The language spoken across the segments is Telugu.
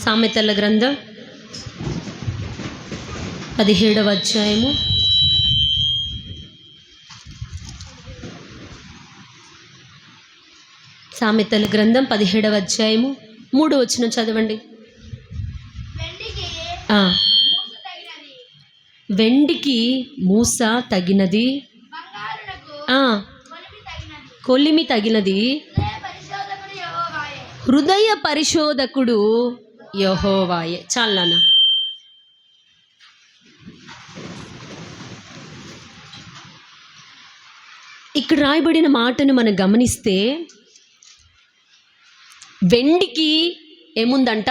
సామెతల గ్రంథం 17వ అధ్యాయము 17వ అధ్యాయము 3వ వచనం చదవండి. వెండికి మూస తగినది, కొలిమి తగినది, హృదయ పరిశోధకుడు యెహోవాయే. చాలనా? ఇక్కడ రాయబడిన మాటను మనం గమనిస్తే వెండికి ఏముందంట?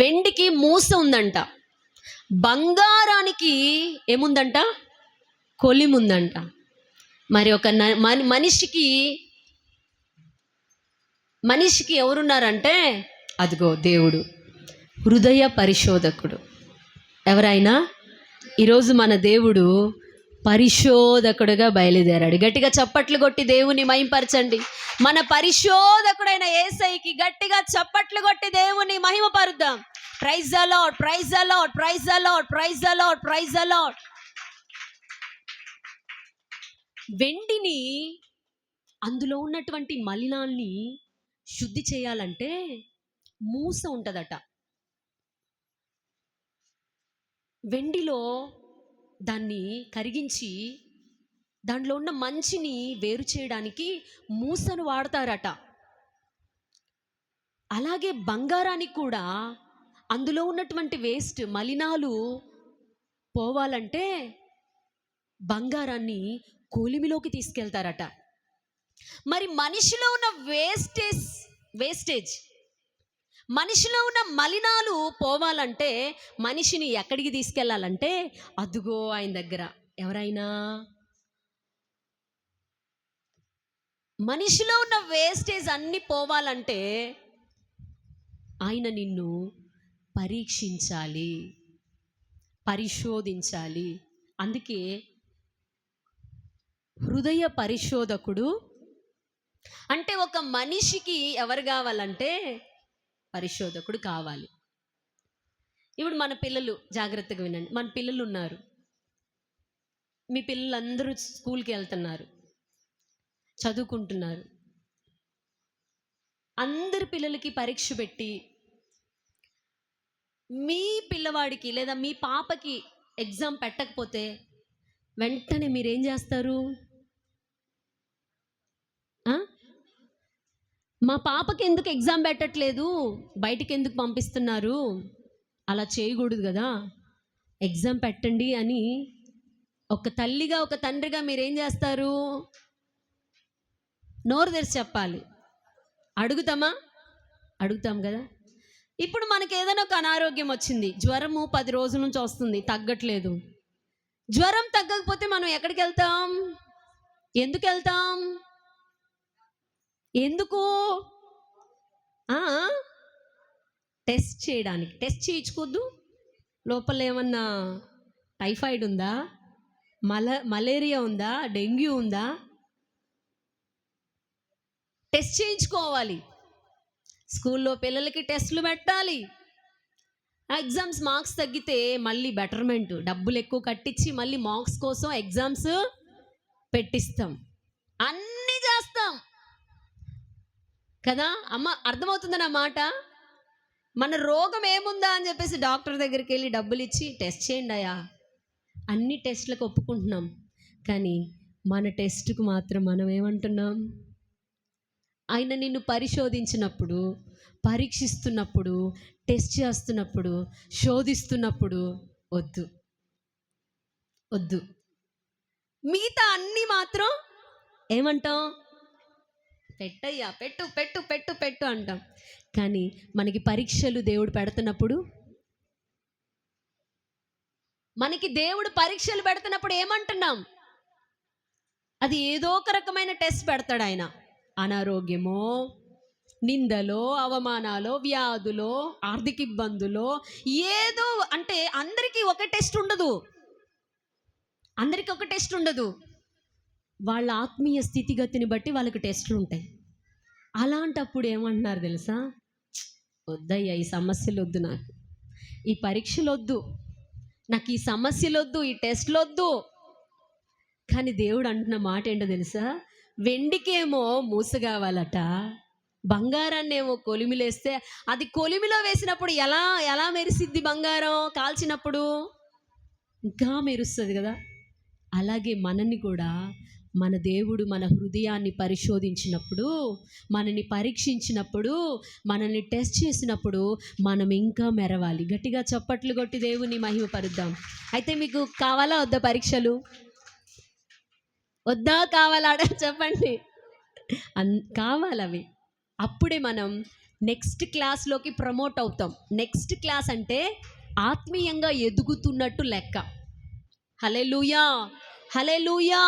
వెండికి మూస ఉందంట. బంగారానికి ఏముందంట? కొలిముందంట. మరి ఒక మనిషికి ఎవరున్నారంటే అదిగో దేవుడు, హృదయ పరిశోధకుడు. ఎవరైనా ఈరోజు మన దేవుడు పరిశోధకుడుగా బయలుదేరాడు. గట్టిగా చప్పట్లు కొట్టి దేవుని మహిమపరచండి. మన పరిశోధకుడైన యేసయ్యకి గట్టిగా చప్పట్లు కొట్టి దేవుని మహిమపరుద్దాం. Praise the Lord, praise the Lord, praise the Lord, praise the Lord, praise the Lord. వెండిని, అందులో ఉన్నటువంటి మలినాల్ని శుద్ధి చేయాలంటే మూస ఉంటుందట. వెండిలో దాన్ని కరిగించి దాంట్లో ఉన్న మంచిని వేరు చేయడానికి మూసను వాడతారట. అలాగే బంగారానికి కూడా అందులో ఉన్నటువంటి వేస్ట్, మలినాలు పోవాలంటే బంగారాన్ని కొలిమిలోకి తీసుకెళ్తారట. మరి మనిషిలో ఉన్న వేస్టేజ్, మనిషిలో ఉన్న మలినాలు పోవాలంటే మనిషిని ఎక్కడికి తీసుకెళ్ళాలంటే అదుగో ఆయన దగ్గర. ఎవరైనా మనిషిలో ఉన్న వేస్టేజ్ అన్నీ పోవాలంటే ఆయన నిన్ను పరీక్షించాలి, పరిశోధించాలి. అందుకే హృదయ పరిశోధకుడు అంటే ఒక మనిషికి ఎవరు కావాలంటే పరిశోధకుడు కావాలి. ఇప్పుడు మన పిల్లలు, జాగ్రత్తగా వినండి, మన పిల్లలు ఉన్నారు. మీ పిల్లలందరూ స్కూల్కి వెళ్తున్నారు, చదువుకుంటున్నారు. అందరి పిల్లలకి పరీక్ష పెట్టి మీ పిల్లవాడికి లేదా మీ పాపకి ఎగ్జామ్ పెట్టకపోతే వెంటనే మీరేం చేస్తారు? మా పాపకి ఎందుకు ఎగ్జామ్ పెట్టట్లేదు, బయటికి ఎందుకు పంపిస్తున్నారు, అలా చేయకూడదు కదా, ఎగ్జామ్ పెట్టండి అని ఒక తల్లిగా ఒక తండ్రిగా మీరేం చేస్తారు? నోరు తెరిచి చెప్పాలి. అడుగుతాం కదా. ఇప్పుడు మనకి ఏదైనా ఒక అనారోగ్యం వచ్చింది, జ్వరము 10 రోజుల నుంచి వస్తుంది, తగ్గట్లేదు. జ్వరం తగ్గకపోతే మనం ఎక్కడికి వెళ్తాం? ఎందుకు వెళ్తాం? ఎందుకు? టెస్ట్ చేయడానికి. టెస్ట్ చేయించుకోద్దు? లోపల ఏమన్నా టైఫాయిడ్ ఉందా, మలేరియా ఉందా, డెంగ్యూ ఉందా? టెస్ట్ చేయించుకోవాలి. స్కూల్లో పిల్లలకి టెస్టులు పెట్టాలి. ఎగ్జామ్స్ మార్క్స్ తగ్గితే మళ్ళీ బెటర్మెంట్, డబ్బులు ఎక్కువ కట్టించి మళ్ళీ మార్క్స్ కోసం ఎగ్జామ్స్ పెట్టిస్తాం, అన్నీ చేస్తాం కదా. అమ్మ, అర్థమవుతుందా నా మాట? మన రోగం ఏముందా అని చెప్పేసి డాక్టర్ దగ్గరికి వెళ్ళి డబ్బులు ఇచ్చి టెస్ట్ చేయండి అయ్యా, అన్ని టెస్టులకు ఒప్పుకుంటున్నాం. కానీ మన టెస్టుకు మాత్రం మనం ఏమంటున్నాం? ఆయన నిన్ను పరిశోధించినప్పుడు, పరీక్షిస్తున్నప్పుడు, టెస్ట్ చేస్తున్నప్పుడు, శోధిస్తున్నప్పుడు వద్దు. మిగతా అన్నీ మాత్రం ఏమంటాం? పెట్టయ్యా, పెట్టు పెట్టు పెట్టు పెట్టు అంటాం. కానీ మనకి పరీక్షలు దేవుడు పెడుతున్నప్పుడు, ఏమంటున్నాం? అది ఏదో ఒక రకమైన టెస్ట్ పెడతాడు ఆయన. అనారోగ్యమో, నిందలో, అవమానాలో, వ్యాధులో, ఆర్థిక ఇబ్బందులో, ఏదో. అంటే అందరికీ ఒక టెస్ట్ ఉండదు. వాళ్ళ ఆత్మీయ స్థితిగతిని బట్టి వాళ్ళకి టెస్టులు ఉంటాయి. అలాంటప్పుడు ఏమంటున్నారు తెలుసా? వద్దయ్యా, ఈ సమస్యలు వద్దు, నాకు ఈ పరీక్షలు వద్దు, నాకు ఈ సమస్యలు వద్దు, ఈ టెస్ట్లు వద్దు. కానీ దేవుడు అంటున్న మాట ఏంటో తెలుసా? వెండికేమో మూస కావాలట, బంగారాన్నేమో కొలిమిలేస్తే అది కొలిమిలో వేసినప్పుడు ఎలా ఎలా మెరిసిద్ది? బంగారం కాల్చినప్పుడు ఇంకా మెరుస్తుంది కదా. అలాగే మనల్ని కూడా మన దేవుడు మన హృదయాన్ని పరిశోధించినప్పుడు, మనని పరీక్షించినప్పుడు, మనల్ని టెస్ట్ చేసినప్పుడు మనం ఇంకా మెరవాలి. గట్టిగా చప్పట్లు కొట్టి దేవుని మహిమపరుద్దాం. అయితే మీకు కావాలా వద్దా పరీక్షలు? వద్దా కావాలా చెప్పండి. కావాలవి. అప్పుడే మనం నెక్స్ట్ క్లాస్లోకి ప్రమోట్ అవుతాం. నెక్స్ట్ క్లాస్ అంటే ఆత్మీయంగా ఎదుగుతున్నట్టు లెక్క. హల్లెలూయా, హల్లెలూయా.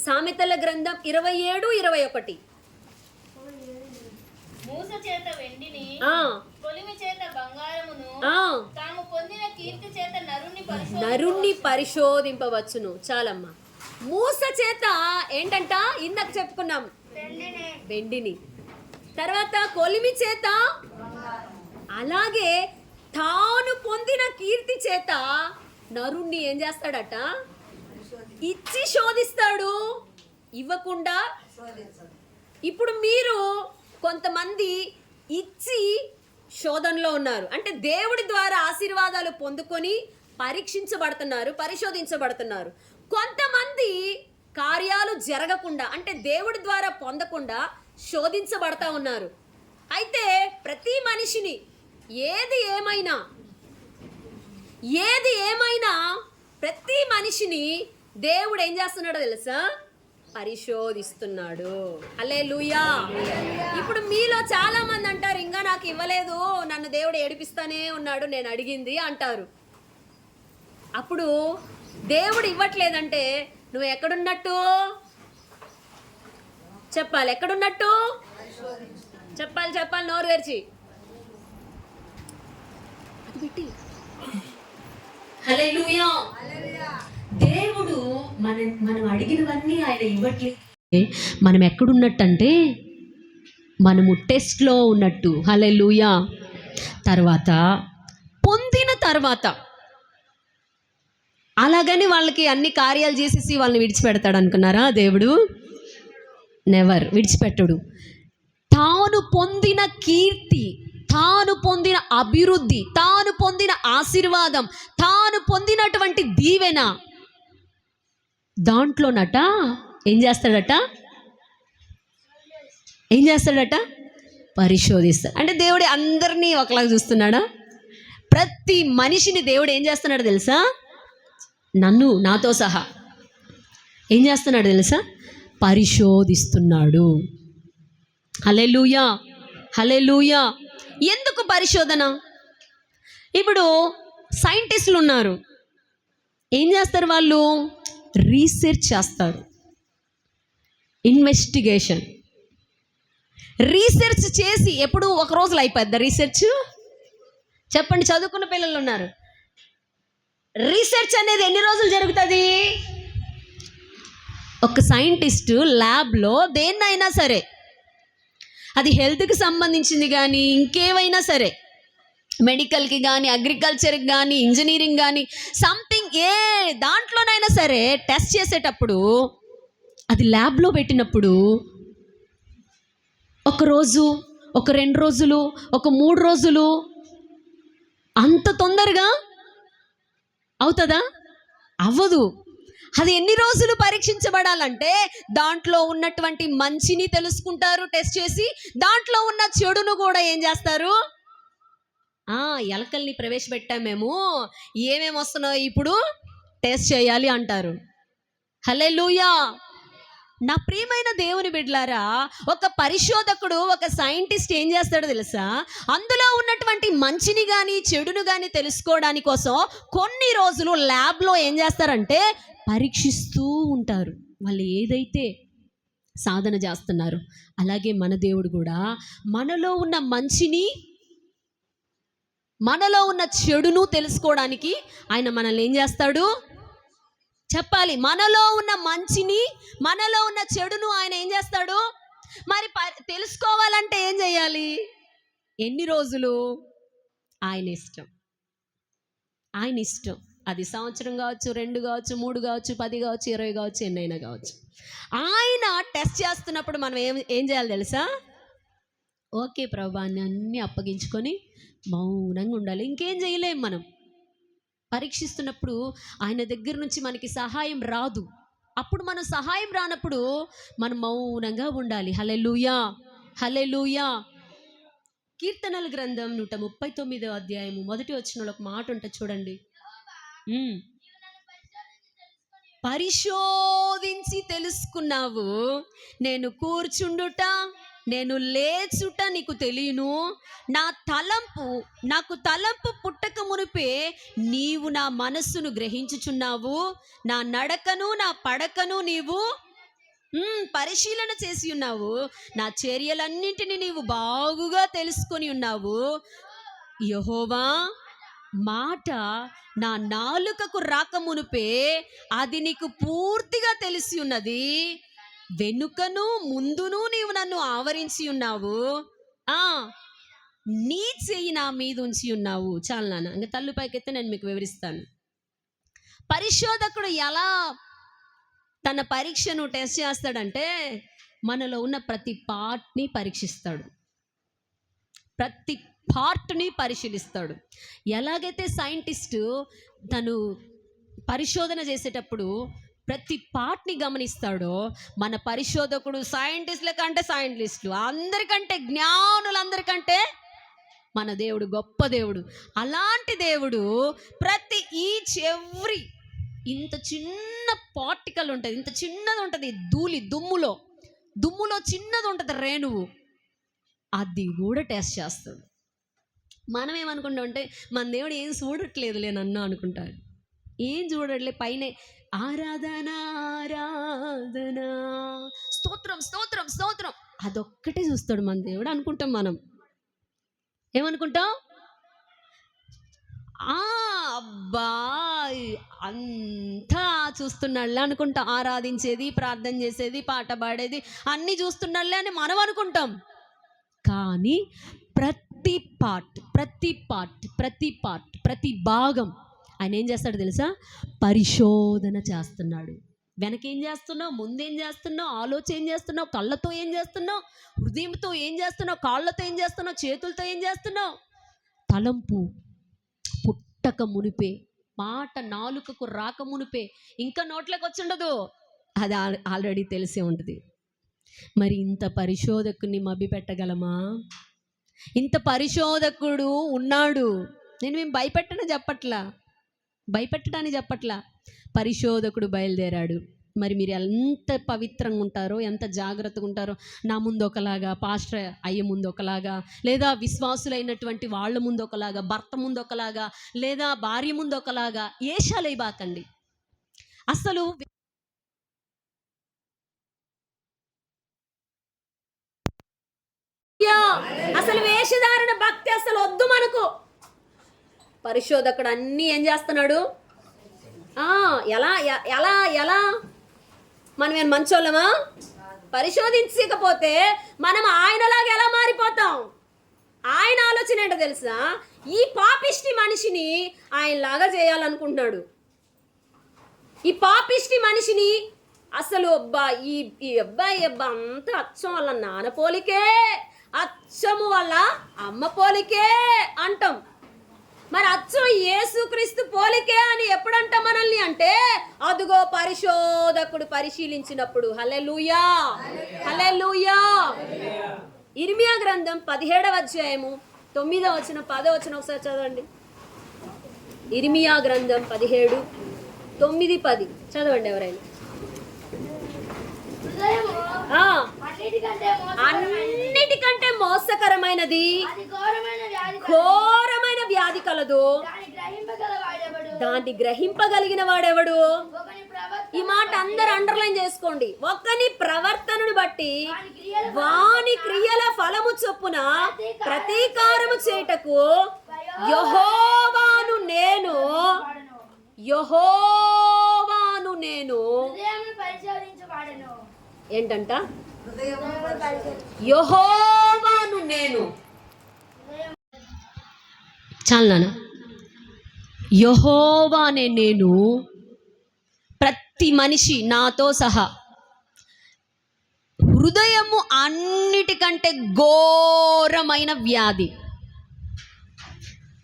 సామెతల గ్రంథం 27:21. మూస చేత వెండిని, కొలిమి చేత బంగారమును, తాము పొందిన కీర్తి చేత నరుణ్ణి పరిశోధింపవచ్చును. చాలమ్మా. మూస చేత ఏంటంట? ఇందాక చెప్పుకున్నాం, వెండిని. తర్వాత కొలిమి చేత, అలాగే తాను పొందిన కీర్తి చేత నరుణ్ణి ఏం చేస్తాడట? ఇచ్చి శోధిస్తాడు, ఇవ్వకుండా. ఇప్పుడు మీరు కొంతమంది ఇచ్చి శోధనలో ఉన్నారు, అంటే దేవుడి ద్వారా ఆశీర్వాదాలు పొందుకొని పరీక్షించబడుతున్నారు, పరిశోధించబడుతున్నారు. కొంతమంది కార్యాలు జరగకుండా, అంటే దేవుడి ద్వారా పొందకుండా శోధించబడతా ఉన్నారు. అయితే ప్రతి మనిషిని ఏది ఏమైనా ప్రతి మనిషిని దేవుడు ఏం చేస్తున్నాడో తెలుసా? పరిశోధిస్తున్నాడు. హల్లెలూయా. ఇప్పుడు మీలో చాలా మంది అంటారు, ఇంకా నాకు ఇవ్వలేదు, నన్ను దేవుడు ఏడిపిస్తానే ఉన్నాడు, నేను అడిగింది అంటారు. అప్పుడు దేవుడు ఇవ్వట్లేదంటే నువ్వు ఎక్కడున్నట్టు చెప్పాలి. ఎక్కడున్నట్టు చెప్పాలి, నోరు తెరిచి. అది పెట్టి హల్లెలూయా. దేవుడు మనం అడిగినవన్నీ ఆయన ఇవ్వట్లేదు. మనం ఎక్కడున్నట్టు అంటే మనము టెస్ట్లో ఉన్నట్టు. హల్లెలూయా. తర్వాత పొందిన తర్వాత అలాగని వాళ్ళకి అన్ని కార్యాలు చేసేసి వాళ్ళని విడిచిపెడతాడు అనుకున్నారా? దేవుడు నెవర్, విడిచిపెట్టడు. తాను పొందిన కీర్తి, తాను పొందిన అభివృద్ధి, తాను పొందిన ఆశీర్వాదం, తాను పొందినటువంటి దీవెన, దాంట్లోనట ఏం చేస్తాడట? పరిశోధిస్తాడు. అంటే దేవుడు అందరినీ ఒకలాగా చూస్తున్నాడా? ప్రతి మనిషిని దేవుడు ఏం చేస్తున్నాడు తెలుసా? నాతో సహా ఏం చేస్తున్నాడు తెలుసా? పరిశోధిస్తున్నాడు. హల్లెలూయా, హల్లెలూయా. ఎందుకు పరిశోధన? ఇప్పుడు సైంటిస్టులు ఉన్నారు, ఏం చేస్తారు? వాళ్ళు రీసెర్చ్ చేస్తారు, ఇన్వెస్టిగేషన్. రీసెర్చ్ చేసి ఎప్పుడు ఒక రోజులో అయిపోద్ది రీసెర్చ్? చెప్పండి, చదువుకున్న పిల్లలు ఉన్నారు. రీసెర్చ్ అనేది ఎన్ని రోజులు జరుగుతుంది? ఒక సైంటిస్టు ల్యాబ్లో దేన్నైనా సరే, అది హెల్త్కి సంబంధించింది కానీ ఇంకేమైనా సరే, మెడికల్కి కానీ, అగ్రికల్చర్కి కానీ, ఇంజనీరింగ్ కానీ, సంథింగ్ ఏ దాంట్లోనైనా సరే టెస్ట్ చేసేటప్పుడు, అది ల్యాబ్లో పెట్టినప్పుడు ఒక రోజు, ఒక 2 రోజులు, ఒక 3 రోజులు, అంత తొందరగా అవుతుందా? అవ్వదు. అది ఎన్ని రోజులు పరీక్షించబడాలంటే దాంట్లో ఉన్నటువంటి మంచిని తెలుసుకుంటారు టెస్ట్ చేసి, దాంట్లో ఉన్న చెడును కూడా ఏం చేస్తారు? ఎలకల్ని ప్రవేశపెట్టాం మేము, ఏమేమి వస్తున్నాయో ఇప్పుడు టెస్ట్ చేయాలి అంటారు. హల్లెలూయా. నా ప్రియమైన దేవుని బిడ్డలారా, ఒక పరిశోధకుడు, ఒక సైంటిస్ట్ ఏం చేస్తాడో తెలుసా? అందులో ఉన్నటువంటి మంచిని కానీ చెడును కానీ తెలుసుకోవడానికి కోసం కొన్ని రోజులు ల్యాబ్లో ఏం చేస్తారంటే పరీక్షిస్తూ ఉంటారు. వాళ్ళు ఏదైతే సాధన చేస్తున్నారు, అలాగే మన దేవుడు కూడా మనలో ఉన్న మంచిని మనలో ఉన్న చెడును తెలుసుకోవడానికి ఆయన మనల్ని ఏం చేస్తాడు చెప్పాలి. మనలో ఉన్న మంచిని, మనలో ఉన్న చెడును ఆయన ఏం చేస్తాడు మరి తెలుసుకోవాలంటే ఏం చేయాలి? ఎన్ని రోజులు? ఆయన ఇష్టం, ఆయన ఇష్టం. అది సంవత్సరం కావచ్చు, 2 కావచ్చు, 3 కావచ్చు, 10 కావచ్చు, 20 కావచ్చు, ఎన్నైనా కావచ్చు. ఆయన టెస్ట్ చేస్తున్నప్పుడు మనం ఏం చేయాలి తెలుసా? ఓకే ప్రభా అన్నీ అప్పగించుకొని మౌనంగా ఉండాలి. ఇంకేం చేయలేం. మనం పరీక్షిస్తున్నప్పుడు ఆయన దగ్గర నుంచి మనకి సహాయం రాదు. అప్పుడు మనం సహాయం రానప్పుడు మనం మౌనంగా ఉండాలి. హల్లెలూయా, హల్లెలూయా. కీర్తనల గ్రంథం 139వ అధ్యాయము 1వ వచనంలో ఒక మాట ఉంటుంది చూడండి. పరిశోధించి తెలుసుకున్నావు, నేను కూర్చుండుట, నేను లేచుట నీకు తెలియను. నాకు తలంపు పుట్టక మునిపే నీవు నా మనస్సును గ్రహించుచున్నావు. నా నడకను నా పడకను నీవు పరిశీలన చేసి ఉన్నావు. నా చర్యలన్నింటినీ నీవు బాగుగా తెలుసుకొని ఉన్నావు. యెహోవా మాట నా నాలుకకు రాకమునుపే అది నీకు పూర్తిగా తెలిసి ఉన్నది. వెనుకను ముందును నీవు నన్ను ఆవరించి ఉన్నావు. నీ చెయ్యి నా మీద ఉంచి ఉన్నావు. చాలు నాన్న, ఇంకా తల్లు పైకెత్తే నేను మీకు వివరిస్తాను. పరిశోధకుడు ఎలా తన పరీక్షను టెస్ట్ చేస్తాడంటే మనలో ఉన్న ప్రతి పార్ట్ని పరీక్షిస్తాడు, ప్రతి పార్ట్ని పరిశీలిస్తాడు. ఎలాగైతే సైంటిస్టు తను పరిశోధన చేసేటప్పుడు ప్రతి పార్ట్ని గమనిస్తాడో, మన పరిశోధకుడు సైంటిస్టుల కంటే సైంటిస్టులు అందరికంటే, జ్ఞానులందరికంటే మన దేవుడు గొప్ప దేవుడు. అలాంటి దేవుడు ప్రతి ఈచ్ ఎవ్రీ ఇంత చిన్న పార్టికల్ ఉంటుంది, ఇంత చిన్నది ఉంటుంది దుమ్ములో చిన్నది ఉంటుంది రేణువు, అది కూడా టెస్ట్ చేస్తాడు. మనం ఏమనుకుంటాం అంటే మన దేవుడు ఏం చూడట్లేదులే నన్ను అనుకుంటాడు. ఏం చూడట్లే, పైనే ఆరాధన ఆరాధన స్తోత్రం స్తోత్రం స్తోత్రం అదొక్కటే చూస్తాడు మన దేవుడు అనుకుంటాం. మనం ఏమనుకుంటాం? అబ్బా అంతా చూస్తున్నాళ్ళే అనుకుంటాం. ఆరాధించేది, ప్రార్థన చేసేది, పాట పాడేది అన్నీ చూస్తున్నాళ్ళే అని మనం అనుకుంటాం. కానీ ప్రతి పార్ట్ ప్రతి భాగం ఆయన ఏం చేస్తాడు తెలుసా? పరిశోధన చేస్తున్నాడు. వెనకేం చేస్తున్నావు, ముందేం చేస్తున్నావు, ఆలోచన ఏం చేస్తున్నావు, కళ్ళతో ఏం చేస్తున్నావు, హృదయంతో ఏం చేస్తున్నావు, కాళ్ళతో ఏం చేస్తున్నావు, చేతులతో ఏం చేస్తున్నావు. తలంపు పుట్టక మునిపే, మాట నాలుకకు రాక మునిపే, ఇంకా నోట్లోకి వచ్చి ఉండదు, అది ఆల్రెడీ తెలిసే ఉంటుంది. మరి ఇంత పరిశోధకుని మభ్య పెట్టగలమా? ఇంత పరిశోధకుడు ఉన్నాడు. నేను మేము భయపెట్టడానికి చెప్పట్లా. పరిశోధకుడు బయలుదేరాడు. మరి మీరు ఎంత పవిత్రంగా ఉంటారో, ఎంత జాగ్రత్తగా ఉంటారో, నా ముందు ఒకలాగా, పాస్టర్ అయ్య ముందు ఒకలాగా, లేదా విశ్వాసులైనటువంటి వాళ్ళ ముందు ఒకలాగా, భర్త ముందు ఒకలాగా, లేదా భార్య ముందు ఒకలాగా ఏషాలై బాకండి. అసలు వేషధారణ భక్తి అసలు వద్దు మనకు. పరిశోధకుడు అన్నీ ఏం చేస్తున్నాడు? ఎలా మనం ఏం మంచోళ్ళమా? పరిశోధించకపోతే మనం ఆయనలాగా ఎలా మారిపోతాం? ఆయన ఆలోచన ఏంటో తెలుసా? ఈ పాపిష్టి మనిషిని ఆయనలాగా చేయాలనుకుంటున్నాడు. ఈ పాపిష్టి మనిషిని అసలు ఈ అబ్బాయి అంతా అచ్చం వాళ్ళ నాన్న పోలికే, అచ్చము వాళ్ళ అమ్మ పోలికే అంటాం. మరి అచ్చం యేసుక్రీస్తు పోలికే అని ఎప్పుడంటాం మనల్ని అంటే, అదుగో పరిశోధకుడు పరిశీలించినప్పుడు. హల్లెలూయా, హల్లెలూయా. ఇర్మియా గ్రంథం 17వ అధ్యాయము 9వ వచనం 10వ వచనం ఒకసారి చదవండి. ఇర్మియా గ్రంథం 17, 9, 10 చదవండి ఎవరైనా. అన్నిటికంటే మోసకరమైనది, ఘోరమైన వ్యాధి కలదు, దాన్ని గ్రహింపగలిగిన వాడెవడు? ఈ మాట అందరు అండర్లైన్ చేసుకోండి. ఒకని ప్రవర్తనను బట్టి వాని క్రియల ఫలము చొప్పున ప్రతీకారము చేయుటకు యెహోవాను నేను, యెహోవాను నేను ఏంటంట? యెహోవాను నేను. చాలు నాన్న. యెహోవానే నేను. ప్రతి మనిషి నాతో సహా హృదయము అన్నిటికంటే ఘోరమైన వ్యాధి.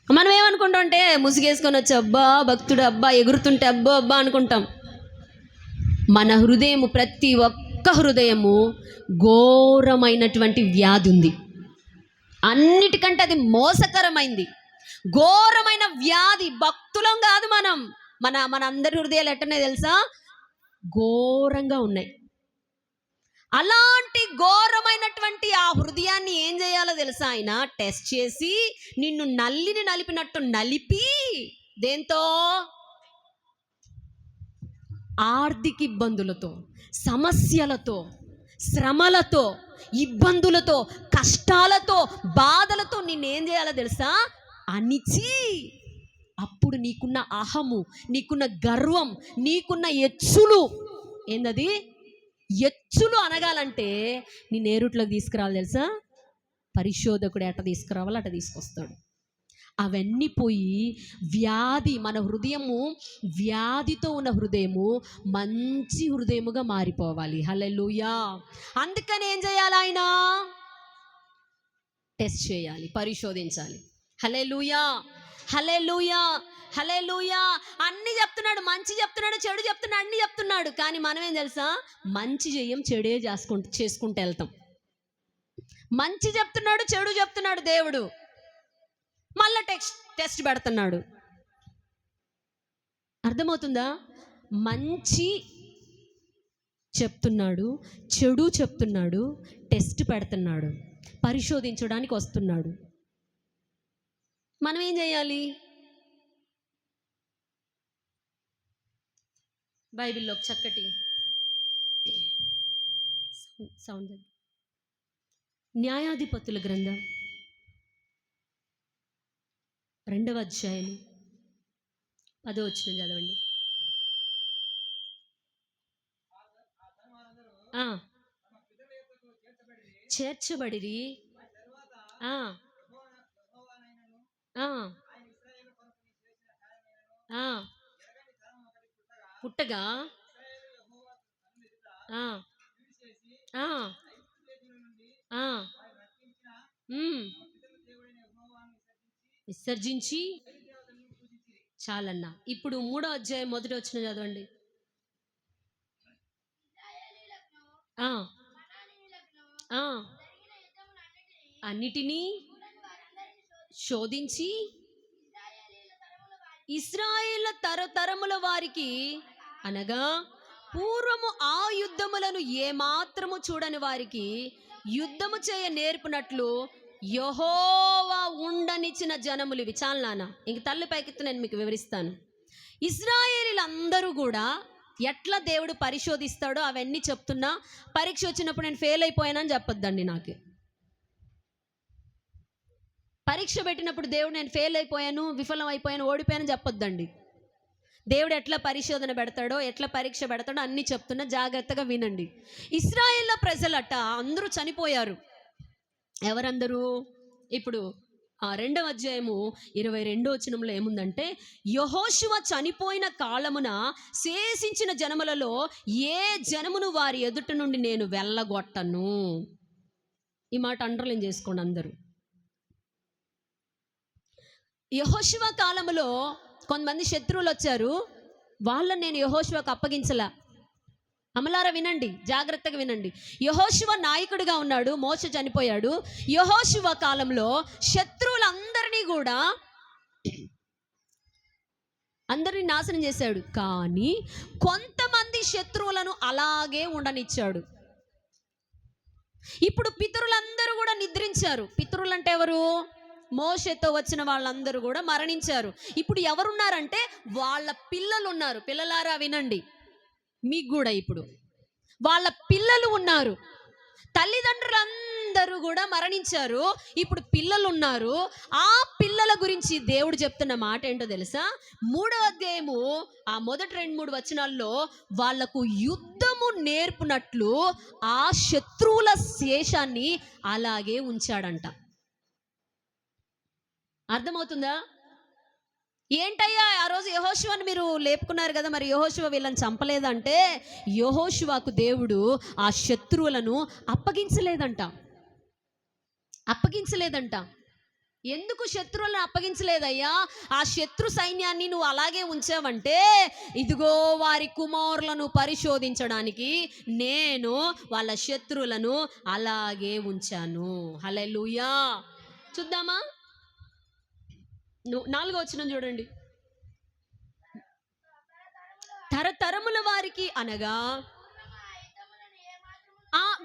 మనం ఏమనుకుంటాం అంటే ముసుగేసుకొని వచ్చి అబ్బా భక్తుడు, అబ్బా ఎగురుతుంటే అబ్బా అబ్బా అనుకుంటాం. మన హృదయము, ప్రతి ఒక్క హృదయము ఘోరమైనటువంటి వ్యాధి ఉంది. అన్నిటికంటే అది మోసకరమైంది, ఘోరమైన వ్యాధి. భక్తులం కాదు మనం. మన అందరి హృదయాలు ఎట్టనే తెలుసా? ఘోరంగా ఉన్నాయి. అలాంటి ఘోరమైనటువంటి ఆ హృదయాన్ని ఏం చేయాలో తెలుసా? ఆయన టెస్ట్ చేసి నిన్ను నలిపినట్టు నలిపి, దేంతో? ఆర్థిక ఇబ్బందులతో, సమస్యలతో, శ్రమలతో, ఇబ్బందులతో, కష్టాలతో, బాధలతో నిన్నేం చేయాలో తెలుసా? అణిచి, అప్పుడు నీకున్న అహము, నీకున్న గర్వం, నీకున్న ఎచ్చులు, ఏందది? ఎచ్చులు అనగాలంటే నీ నేరుట్లోకి తీసుకురావాలి తెలుసా? పరిశోధకుడు ఎట్ట తీసుకురావాలో అట్ట తీసుకొస్తాడు. అవన్నీ పోయి వ్యాధి, మన హృదయము వ్యాధితో ఉన్న హృదయము మంచి హృదయముగా మారిపోవాలి. హల్లెలూయా. అందుకని ఏం చేయాలి? ఆయన టెస్ట్ చేయాలి, పరిశోధించాలి. హల్లెలూయా, హల్లెలూయా, హల్లెలూయా. అన్ని చెప్తున్నాడు, మంచి చెప్తున్నాడు, చెడు చెప్తున్నాడు, అన్ని చెప్తున్నాడు. కానీ మనం ఏం తెలుసా? మంచి చెయ్యం, చెడే చేసుకుంటూ వెళ్తాం. మంచి చెప్తున్నాడు, చెడు చెప్తున్నాడు దేవుడు, మళ్ళా టెస్ట్ పెడుతున్నాడు. అర్థమవుతుందా? మంచి చెప్తున్నాడు, చెడు చెప్తున్నాడు, టెస్ట్ పెడుతున్నాడు, పరిశోధించడానికి వస్తున్నాడు. మనం ఏం చేయాలి? బైబిల్లో చక్కటి సౌండ్, న్యాయాధిపతుల గ్రంథం 2వ అధ్యాయం 10వ వచనం చదవండి. చేర్చబడిరి, పుట్టగా విసర్జించి, చాలన్నా. ఇప్పుడు 3వ అధ్యాయం 1వ వచనం చదవండి. అన్నిటినీ శోధించి ఇశ్రాయేలు తరతరముల వారికి, అనగా పూర్వము ఆ యుద్ధములను ఏమాత్రము చూడని వారికి యుద్ధము చేయ నేర్పునట్లు యెహోవా ఉండనిచ్చిన జనములు ఇవి. చాలు నాన్న, ఇంక తల్లి పైకెత్తి నేను మీకు వివరిస్తాను. ఇశ్రాయేలీలందరూ కూడా ఎట్లా దేవుడు పరిశోధిస్తాడో అవన్నీ చెప్తున్నా. పరీక్ష వచ్చినప్పుడు నేను ఫెయిల్ అయిపోయానని చెప్పొద్దండి. నాకు పరీక్ష పెట్టినప్పుడు దేవుడు నేను ఫెయిల్ అయిపోయాను, విఫలం అయిపోయాను, ఓడిపోయాను చెప్పొద్దండి. దేవుడు ఎట్లా పరిశోధన పెడతాడో, ఎట్లా పరీక్ష పెడతాడో అన్నీ చెప్తున్నా, జాగ్రత్తగా వినండి. ఇశ్రాయేల్ ప్రజలట అందరూ చనిపోయారు. ఎవరందరూ? ఇప్పుడు 2వ అధ్యాయము 22వ వచనంలో ఏముందంటే, యెహోషువ చనిపోయిన కాలమున శేషించిన జనములలో ఏ జనమును వారి ఎదుట నుండి నేను వెళ్ళగొట్టను. ఈ మాట అండర్లైన్ చేసుకోండి అందరూ. యెహోషువ కాలములో కొంతమంది శత్రువులు వచ్చారు, వాళ్ళని నేను యెహోషువకు అప్పగించలా. అమలారా వినండి, జాగ్రత్తగా వినండి. యెహోషువ నాయకుడిగా ఉన్నాడు, మోషే చనిపోయాడు. యెహోషువ కాలంలో శత్రువులందరినీ కూడా అందరినీ నాశనం చేశాడు. కానీ కొంతమంది శత్రువులను అలాగే ఉండనిచ్చాడు. ఇప్పుడు పితరులందరూ కూడా నిద్రించారు. పితరులు అంటే ఎవరు? మోషేతో వచ్చిన వాళ్ళందరూ కూడా మరణించారు. ఇప్పుడు ఎవరున్నారంటే వాళ్ళ పిల్లలు ఉన్నారు. పిల్లలారా వినండి, మీకు కూడా ఇప్పుడు వాళ్ళ పిల్లలు ఉన్నారు. తల్లిదండ్రులందరూ పిల్లలందరూ కూడా మరణించారు. ఇప్పుడు పిల్లలు ఉన్నారు. ఆ పిల్లల గురించి దేవుడు చెప్తున్న మాట ఏంటో తెలుసా? 3వ అధ్యాయము ఆ మొదటి 2-3 వచనాల్లో వాళ్లకు యుద్ధము నేర్పునట్లు ఆ శత్రువుల శేషాన్ని అలాగే ఉంచాడంట. అర్థమవుతుందా? ఏంటయ్యా ఆ రోజు యెహోషువను మీరు లేపుకున్నారు కదా, మరి యెహోషువ వీళ్ళని చంపలేదంటే, యెహోషువకు దేవుడు ఆ శత్రువులను అప్పగించలేదంట. ఎందుకు శత్రువులను అప్పగించలేదయ్యా? ఆ శత్రు సైన్యాన్ని నువ్వు అలాగే ఉంచావంటే, ఇదిగో వారి కుమారులను పరిశోధించడానికి నేను వాళ్ళ శత్రువులను అలాగే ఉంచాను. హల్లెలూయా. చూద్దామా? 4వ వచనం చూడండి. తరతరముల వారికి అనగా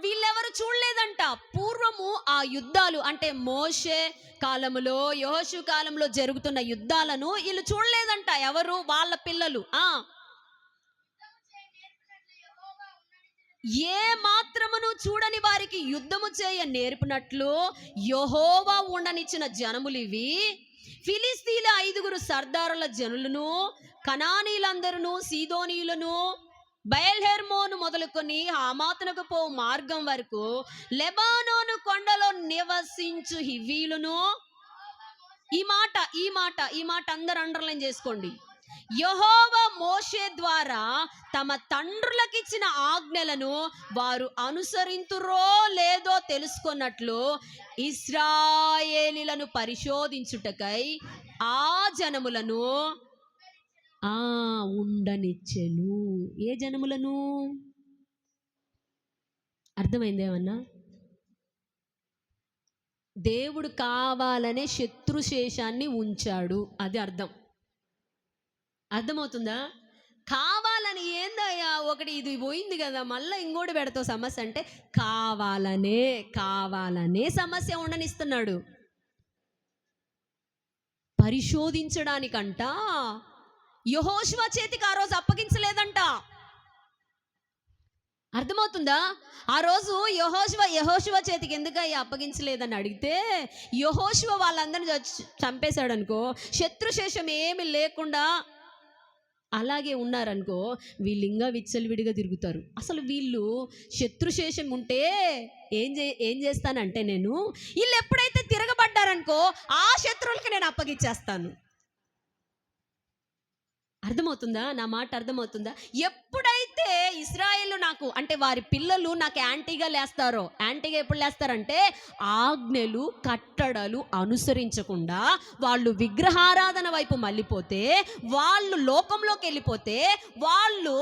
వీళ్ళెవరు చూడలేదంట. పూర్వము ఆ యుద్ధాలు అంటే మోషే కాలములో, యెహోషువ కాలంలో జరుగుతున్న యుద్ధాలను వీళ్ళు చూడలేదంట. ఎవరు? వాళ్ళ పిల్లలు. ఏ మాత్రమును చూడని వారికి యుద్ధము చేయ నేర్పినట్లు యెహోవా ఉండనిచ్చిన జనములివి. ఫిలిస్తీన్ల 5 సర్దారుల జనులను, కనానీలందరూ, సీదోనీయులను, బయల్హెర్మోను మొదలుకొని హమాతునకు పో మార్గం వరకు లెబానోను కొండలో నివసించు హివ్వీలను. ఈ మాట అందరూ అండర్లైన్ చేసుకోండి. యెహోవా మోషే ద్వారా తమ తండ్రులకిచ్చిన ఆజ్ఞలను వారు అనుసరింతురో లేదో తెలుసుకున్నట్లు ఇశ్రాయేలీలను పరిశోధించుటకై ఆ జనములను ఉండనిచ్చెను. ఏ జనములను? అర్థమైందేమన్నా? దేవుడు కావాలనే శత్రుశేషాన్ని ఉంచాడు. అది అర్థమవుతుందా? కావాలని ఏందయ్యా, ఒకటి ఇది పోయింది కదా మళ్ళీ ఇంకోటి పెడతావు సమస్య అంటే, కావాలనే సమస్య ఉండనిస్తున్నాడు. పరిశోధించడానికంట యెహోషువ చేతికి ఆ రోజు అప్పగించలేదంట. అర్థమవుతుందా? ఆ రోజు యెహోషువ చేతికి ఎందుకయ్యా అప్పగించలేదని అడిగితే, యెహోషువ వాళ్ళందరినీ చంపేశాడు అనుకో, శత్రుశేషం ఏమి లేకుండా అలాగే ఉన్నారనుకో, వీళ్ళు ఇంకా విచ్చలవిడిగా తిరుగుతారు. అసలు వీళ్ళు శత్రుశేషం ఉంటే ఏం చేస్తానంటే, నేను వీళ్ళు ఎప్పుడైతే తిరగబడ్డారనుకో ఆ శత్రువులకి నేను అప్పగించేస్తాను. అర్థమవుతుందా? నా మాట అర్థమవుతుందా? ఎప్పుడైతే ఇశ్రాయేలు నాకు అంటే వారి పిల్లలు నాకు యాంటీగా ఎప్పుడు లేస్తారంటే, ఆజ్ఞలు కట్టడలు అనుసరించకుండా వాళ్ళు విగ్రహారాధన వైపు మళ్ళీపోతే, వాళ్ళు లోకంలోకి వెళ్ళిపోతే, వాళ్ళు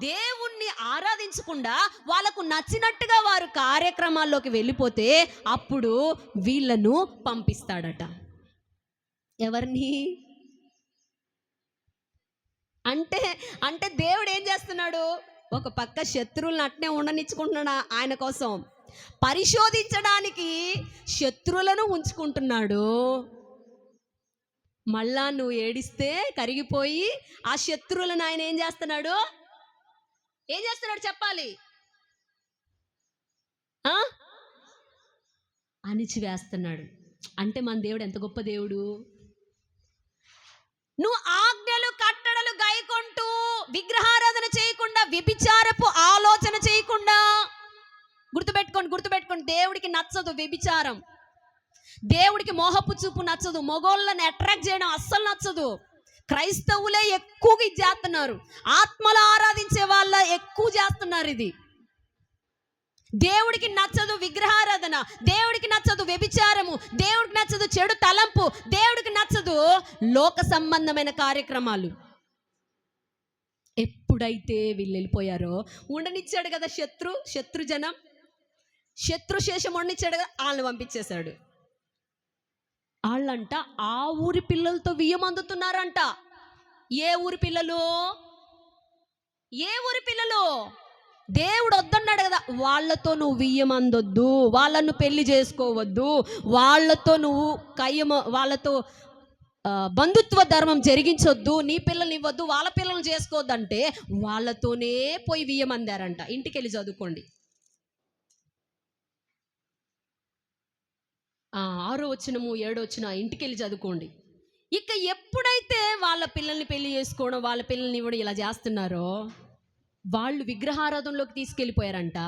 దేవుణ్ణి ఆరాధించకుండా వాళ్ళకు నచ్చినట్టుగా వారు కార్యక్రమాల్లోకి వెళ్ళిపోతే, అప్పుడు వీళ్ళను పంపిస్తాడట. ఎవరిని? అంటే దేవుడు ఏం చేస్తున్నాడు? ఒక పక్క శత్రువులను అట్నే ఉండనిచ్చుకుంటున్నాడు. ఆయన కోసం పరిశోధించడానికి శత్రువులను ఉంచుకుంటున్నాడు. మళ్ళా నువ్వు ఏడిస్తే కరిగిపోయి ఆ శత్రువులను ఆయన ఏం చేస్తున్నాడు చెప్పాలి? అణిచివేస్తున్నాడు. అంటే మన దేవుడు ఎంత గొప్ప దేవుడు! నువ్వు ఆజ్ఞలు కట్టడలు గైకొంటూ విగ్రహారాధన చేయకుండా, వ్యభిచారపు ఆలోచన చేయకుండా, గుర్తుపెట్టుకోండి, దేవుడికి నచ్చదు వ్యభిచారం. దేవుడికి మోహపు చూపు నచ్చదు. మొగోళ్ళని అట్రాక్ట్ చేయడం అస్సలు నచ్చదు. క్రైస్తవులే ఎక్కువగా ఇది చేస్తున్నారు. ఆత్మలు ఆరాధించే వాళ్ళ ఎక్కువ చేస్తున్నారు ఇది. దేవుడికి నచ్చదు విగ్రహారాధన, దేవుడికి నచ్చదు వ్యభిచారము, దేవుడికి నచ్చదు చెడు తలంపు, దేవుడికి నచ్చదు లోక సంబంధమైన కార్యక్రమాలు. ఎప్పుడైతే వీళ్ళు వెళ్ళిపోయారో, ఉండనిచ్చాడు కదా శత్రుజనం, శత్రుశేషం ఉండనిచ్చాడు కదా, వాళ్ళని పంపించేశాడు. వాళ్ళంట ఆ ఊరి పిల్లలతో వియ్యం అందుతున్నారంట. ఏ ఊరి పిల్లలు? దేవుడు వద్దన్నాడు కదా, వాళ్ళతో నువ్వు వియ్యమందొద్దు, వాళ్ళను పెళ్లి చేసుకోవద్దు, వాళ్ళతో నువ్వు వాళ్ళతో బంధుత్వ ధర్మం జరిగించొద్దు, నీ పిల్లల్ని ఇవ్వద్దు, వాళ్ళ పిల్లల్ని చేసుకోవద్దంటే వాళ్ళతోనే పోయి వియ్యమందారంట. ఇంటికి వెళ్ళి చదువుకోండి. 6వ వచనము 7వ వచనం ఇంటికి వెళ్ళి చదువుకోండి. ఇక ఎప్పుడైతే వాళ్ళ పిల్లల్ని పెళ్లి చేసుకోవడం, వాళ్ళ పిల్లల్ని ఇవ్వడం ఇలా చేస్తున్నారో వాళ్ళు విగ్రహారాధనలోకి తీసుకెళ్ళిపోయారంట.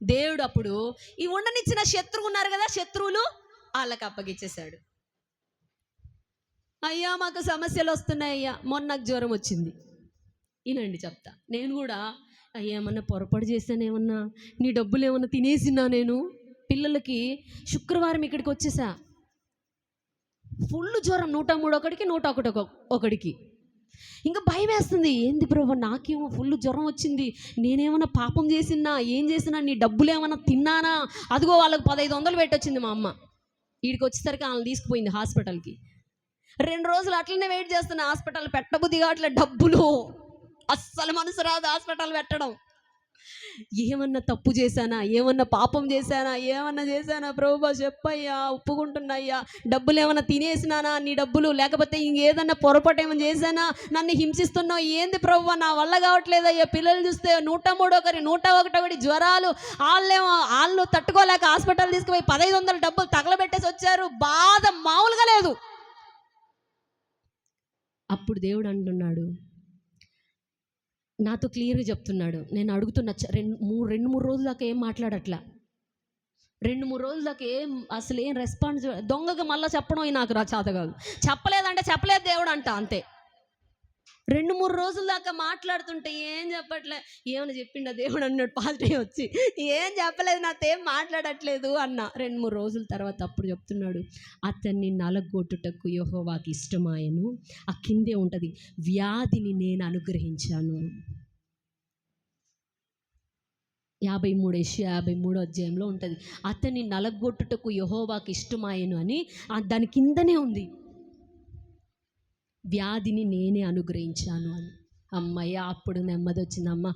దేవుడు అప్పుడు ఈ ఉండనిచ్చిన శత్రువు ఉన్నారు కదా, శత్రువులు వాళ్ళకి అప్పగిచ్చేశాడు. అయ్యా మాకు సమస్యలు వస్తున్నాయి అయ్యా, మొన్న నాకు జ్వరం వచ్చింది. ఈనండి చెప్తా, నేను కూడా అయ్యా ఏమన్నా పొరపాటు చేశాను, ఏమన్నా నీ డబ్బులు ఏమన్నా తినేసినా, నేను పిల్లలకి శుక్రవారం ఇక్కడికి వచ్చేసా, ఫుల్ జ్వరం 103 ఒకడికి 101 ఒకడికి. ఇంకా భయం వేస్తుంది, ఏంది ప్రభు నాకేమో ఫుల్ జ్వరం వచ్చింది, నేనేమన్నా పాపం చేసినా, ఏం చేసినా, నీ డబ్బులు ఏమన్నా తిన్నానా? అదిగో వాళ్ళకి 1500 పెట్టొచ్చింది మా అమ్మ. వీడికి వచ్చేసరికి వాళ్ళని తీసుకుపోయింది హాస్పిటల్కి. 2 రోజులు అట్లనే వెయిట్ చేస్తున్నా, హాస్పిటల్ పెట్టబుద్ధి కావట్లే, డబ్బులు అస్సలు మనసు రాదు హాస్పిటల్ పెట్టడం. ఏమన్నా తప్పు చేశానా, ఏమన్నా పాపం చేశానా, ఏమన్నా చేశానా ప్రభువా చెప్పయ్యా, ఒప్పుకుంటున్నాయ్యా, డబ్బులు ఏమన్నా తినేసినానా, నీ డబ్బులు, లేకపోతే ఇంకేదన్నా పొరపాటు ఏమైనా చేశానా, నన్ను హింసిస్తున్నావు, ఏంది ప్రభువా నా వల్ల కావట్లేదయ్యా, పిల్లలు చూస్తే 103 ఒకరి 101 జ్వరాలు, వాళ్ళు తట్టుకోలేక హాస్పిటల్ తీసుకుపోయి 1500 డబ్బులు తగలబెట్టేసి వచ్చారు, బాధ మామూలుగా లేదు. అప్పుడు దేవుడు అంటున్నాడు, నాతో క్లియర్గా చెప్తున్నాడు, నేను అడుగుతున్నా, 2-3 రోజుల దాకా ఏం మాట్లాడట్లా, 2-3 రోజుల దాకా అసలు ఏం రెస్పాన్స్, దొంగగా మళ్ళీ చెప్పడం నాకు చేత కాదు, చెప్పలేదంటే చెప్పలేదు దేవుడు అంట, అంతే. 2-3 రోజుల దాకా మాట్లాడుతుంటే ఏం చెప్పట్లే, ఏమైనా చెప్పిండా దేవుడు అన్నాడు పాజిటివ్ వచ్చి, ఏం చెప్పలేదు, నాతో ఏం మాట్లాడట్లేదు అన్న. 2-3 రోజుల తర్వాత అప్పుడు చెప్తున్నాడు, అతన్ని నలగొట్టుటకు యెహోవాకి ఇష్టమాయను, ఆ కిందే ఉంటుంది, వ్యాధిని నేను అనుగ్రహించాను. 53 అధ్యాయంలో ఉంటుంది, అతన్ని నలగొట్టుటకు యెహోవాకి ఇష్టమాయను అని దాని కిందనే ఉంది, వ్యాధిని నేనే అనుగ్రహించాను అని. అమ్మయ్య అప్పుడు నెమ్మది వచ్చిందమ్మ,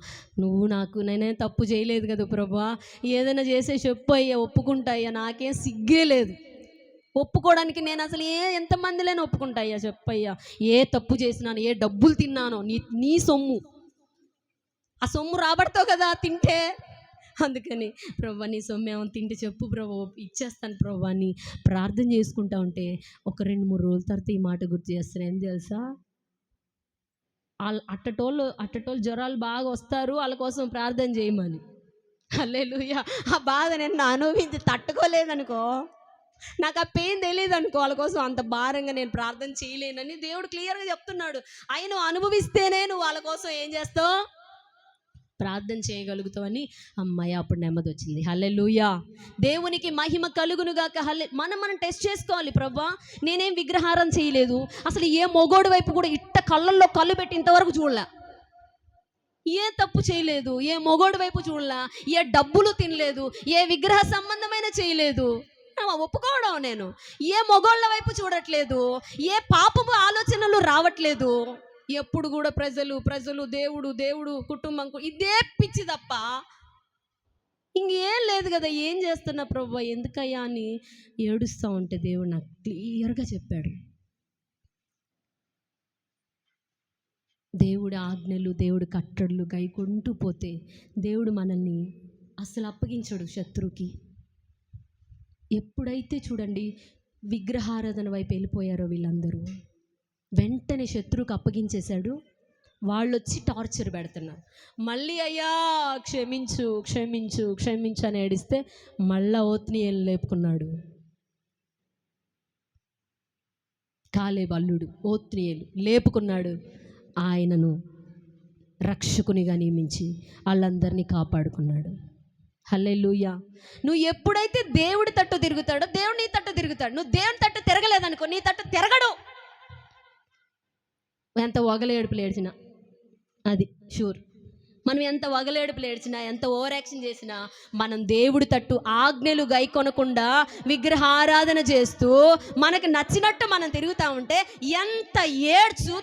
నేనే తప్పు చేయలేదు కదా ప్రభువా, ఏదైనా చేసే చెప్పు అయ్యా, ఒప్పుకుంటా అయ్యా, నాకేం సిగ్గే లేదు, ఒప్పుకోవడానికి నేను అసలు ఎంతమందిలేని ఒప్పుకుంటా అయ్యా, చెప్పయ్యా, ఏ తప్పు చేసినాను, ఏ డబ్బులు తిన్నానో, నీ సొమ్ము, ఆ సొమ్ము రాబడతావు కదా తింటే, అందుకని ప్రభువా నీ సొమ్ము ఏమో తింటే చెప్పు ప్రభు, ఇచ్చేస్తాను ప్రభు అని ప్రార్థన చేసుకుంటా ఉంటే ఒక 2-3 రోజుల తర్వాత ఈ మాట గుర్తు చేస్తాను, ఏం తెలుసా, అట్టటోళ్ళు జ్వరాలు బాగా వస్తారు, వాళ్ళ కోసం ప్రార్థన చేయమని. హల్లెలూయా. ఆ బాధ నేను అనుభవించి తట్టుకోలేదనుకో, నాకు ఆ పెయిన్ తెలియదు అనుకో, వాళ్ళ కోసం అంత భారంగా నేను ప్రార్థన చేయలేనని దేవుడు క్లియర్గా చెప్తున్నాడు. నువ్వు అనుభవిస్తేనే నువ్వు వాళ్ళ కోసం ఏం చేస్తావు, ప్రార్థన చేయగలుగుతావని. అమ్మాయి అప్పుడు నెమ్మది వచ్చింది. హల్లెలూయా, దేవునికి మహిమ కలుగునుగాక. మనం టెస్ట్ చేసుకోవాలి, ప్రభువా నేనేం విగ్రహారం చేయలేదు, అసలు ఏ మొగోడు వైపు కూడా ఇట్ట కళ్ళల్లో కళ్ళు పెట్టి ఇంతవరకు చూడలే, ఏ తప్పు చేయలేదు, ఏ మొగోడు వైపు చూడలా, ఏ డబ్బులు తినలేదు, ఏ విగ్రహ సంబంధమైన చేయలేదు, ఒప్పుకోవడం, నేను ఏ మొగోళ్ళ వైపు చూడట్లేదు, ఏ పాపపు ఆలోచనలు రావట్లేదు, ఎప్పుడు కూడా ప్రజలు దేవుడు కుటుంబం ఇదే పిచ్చి తప్ప ఇంకేం లేదు కదా. ఏం చేస్తున్నా ప్రభువా ఎందుకయ్యా అని ఏడుస్తూ ఉంటే దేవుడు నాకు క్లియర్గా చెప్పాడు, దేవుడి ఆజ్ఞలు, దేవుడి కట్టడలు గైకొంటూ పోతే దేవుడు మనల్ని అసలు అప్పగించడు శత్రువుకి. ఎప్పుడైతే చూడండి విగ్రహారాధన వైపు వెళ్ళిపోయారో వీళ్ళందరూ, వెంటనే శత్రువుకి అప్పగించేశాడు, వాళ్ళు వచ్చి టార్చర్ పెడుతున్నారు. మళ్ళీ అయ్యా క్షమించు క్షమించు క్షమించు అని ఏడిస్తే మళ్ళా ఓత్నీయేలు లేపుకున్నాడు, కాలేబు అల్లుడు ఓత్నీయేలు లేపుకున్నాడు, ఆయనను రక్షకునిగా నియమించి వాళ్ళందరినీ కాపాడుకున్నాడు. హల్లెలూయా. నువ్వు ఎప్పుడైతే దేవుడి తట్టు తిరుగుతాడో దేవుడు నీ తట్టు తిరుగుతాడు. నువ్వు దేవుని తట్టు తిరగలేదనుకో నీ తట్టు తిరగడు. ఎంత వగలేడుపులు ఏడ్చినా అది షూర్, మనం ఎంత వగలేడుపులు ఏడ్చినా, ఎంత ఓవర్ యాక్షన్ చేసినా, మనం దేవుడి తట్టు ఆజ్ఞలు గైకొనకుండా విగ్రహారాధన చేస్తూ మనకు నచ్చినట్టు మనం తిరుగుతూ ఉంటే ఎంత ఏడ్చు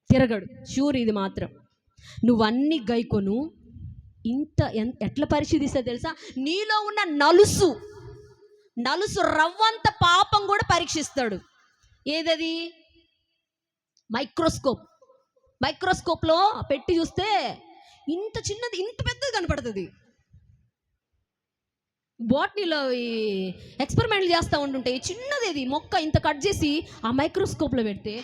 తిరగడు షూర్. ఇది మాత్రం నువ్వన్నీ గైకొను, ఎట్లా పరిశీలిస్తే తెలుసా, నీలో ఉన్న నలుసు రవ్వంత పాపం కూడా పరీక్షిస్తాడు. ఏదది, మైక్రోస్కోప్లో పెట్టి చూస్తే ఇంత చిన్నది ఇంత పెద్దది కనపడుతుంది. బాటనీలో ఈ ఎక్స్పెరిమెంట్లు చేస్తూ ఉంటుంటే చిన్నది ఇది మొక్క ఇంత కట్ చేసి ఆ మైక్రోస్కోప్లో పెడితే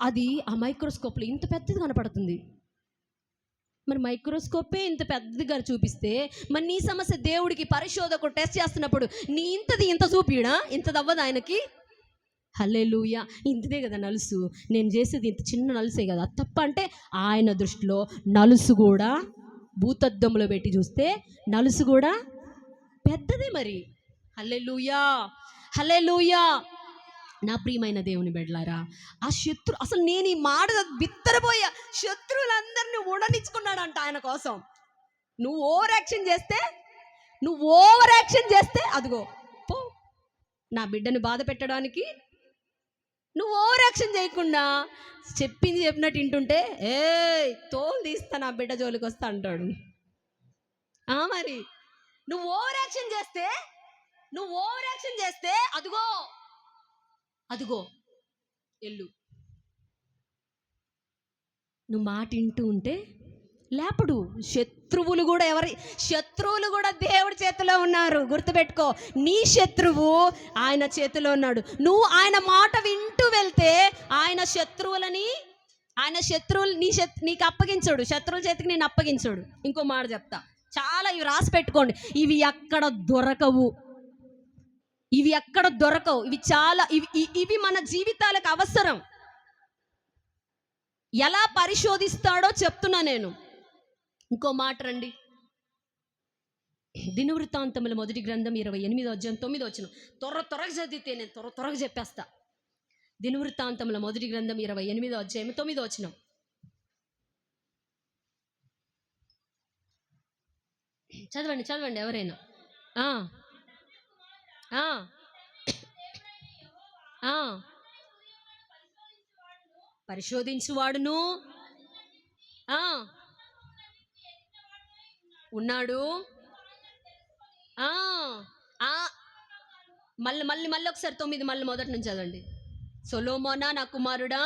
అది ఆ మైక్రోస్కోప్లో ఇంత పెద్దది కనపడుతుంది. మరి మైక్రోస్కోపే ఇంత పెద్దదిగా చూపిస్తే మరి నీ సమస్య దేవుడికి పరిశోధకుడు టెస్ట్ చేస్తున్నప్పుడు నీ ఇంత చూపిడా? ఇంతది అవ్వదు ఆయనకి. హల్లెలూయా. ఇంతదే కదా నలుసు, నేను చేసేది ఇంత చిన్న నలుసే కదా, తప్ప అంటే ఆయన దృష్టిలో నలుసు కూడా భూతద్దంలో పెట్టి చూస్తే నలుసు కూడా పెద్దదే మరి. హల్లెలూయా, హల్లెలూయా. నా ప్రియమైన దేవుని బిడ్డలారా, ఆ అసలు నేను ఈ మాట బిత్తరపోయా. శత్రువులందరినీ ఉడనిచ్చుకున్నాడంట ఆయన కోసం. నువ్వు ఓవర్ యాక్షన్ చేస్తే అదిగో పో, నా బిడ్డని బాధ పెట్టడానికి నువ్వు ఓవర్ యాక్షన్ చేయకుండా చెప్పింది చెప్పినట్టు వింటుంటే తోలు తీస్తా నా బిడ్డ జోలికి వస్తా అంటాడు. మరి నువ్వు ఓవర్ యాక్షన్ చేస్తే అదిగో ఎల్లు. నువ్వు మాట వింటూ ఉంటే లేపడు. శత్రువులు కూడా దేవుడి చేతిలో ఉన్నారు. గుర్తుపెట్టుకో, నీ శత్రువు ఆయన చేతిలో ఉన్నాడు. నువ్వు ఆయన మాట వింటూ వెళ్తే ఆయన శత్రువులు నీకు అప్పగించడు. శత్రువుల చేతికి నేను అప్పగించడు. ఇంకో మాట చెప్తా, చాలా ఇవి రాసి పెట్టుకోండి. ఇవి ఎక్కడ దొరకవు. ఇవి చాలా ఇవి మన జీవితాలకు అవసరం. ఎలా పరిశోధిస్తాడో చెప్తున్నా నేను. ఇంకో మాట రండి, దినవృత్తాంతముల మొదటి గ్రంథం 28వ అధ్యాయం 9వ వచనం. త్వరగా చదివితే నేను త్వరగా చెప్పేస్తా. దినవృత్తాంతముల మొదటి గ్రంథం 28వ అధ్యాయం 9వ వచనం. చదవండి ఎవరైనా. పరిశోధించువాడును ఉన్నాడు. మళ్ళీ ఒకసారి 9 మళ్ళీ మొదటి నుంచి చదవండి. సొలొమోనా నా కుమారుడా,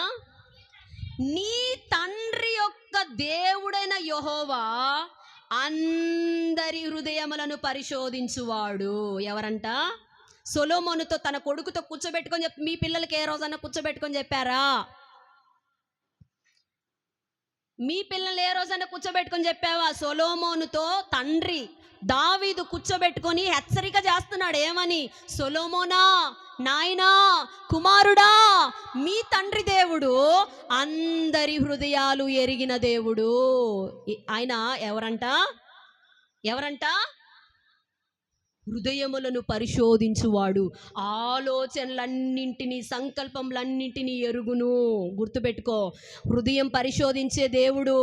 నీ తండ్రి యొక్క దేవుడైన యెహోవా అందరి హృదయములను పరిశోధించువాడు. ఎవరంట? సొలొమోనుతో తన కొడుకుతో కూర్చోబెట్టుకొని మీ పిల్లలకి ఏ రోజన్నా కూర్చోబెట్టుకొని చెప్పారా? మీ పిల్లలు ఏ రోజైనా కూర్చోబెట్టుకొని చెప్పావా? సొలొమోనుతో తండ్రి దావీదు కూర్చోబెట్టుకొని హెచ్చరిక చేస్తున్నాడు. ఏమని? సొలొమోనా, నాయనా, కుమారుడా, మీ తండ్రి దేవుడు అందరి హృదయాలు ఎరిగిన దేవుడు. ఆయన ఎవరంట? హృదయములను పరిశోధించువాడు, ఆలోచనలన్నింటినీ సంకల్పములన్నింటినీ ఎరుగును. గుర్తుపెట్టుకో, హృదయం పరిశోధించే దేవుడు.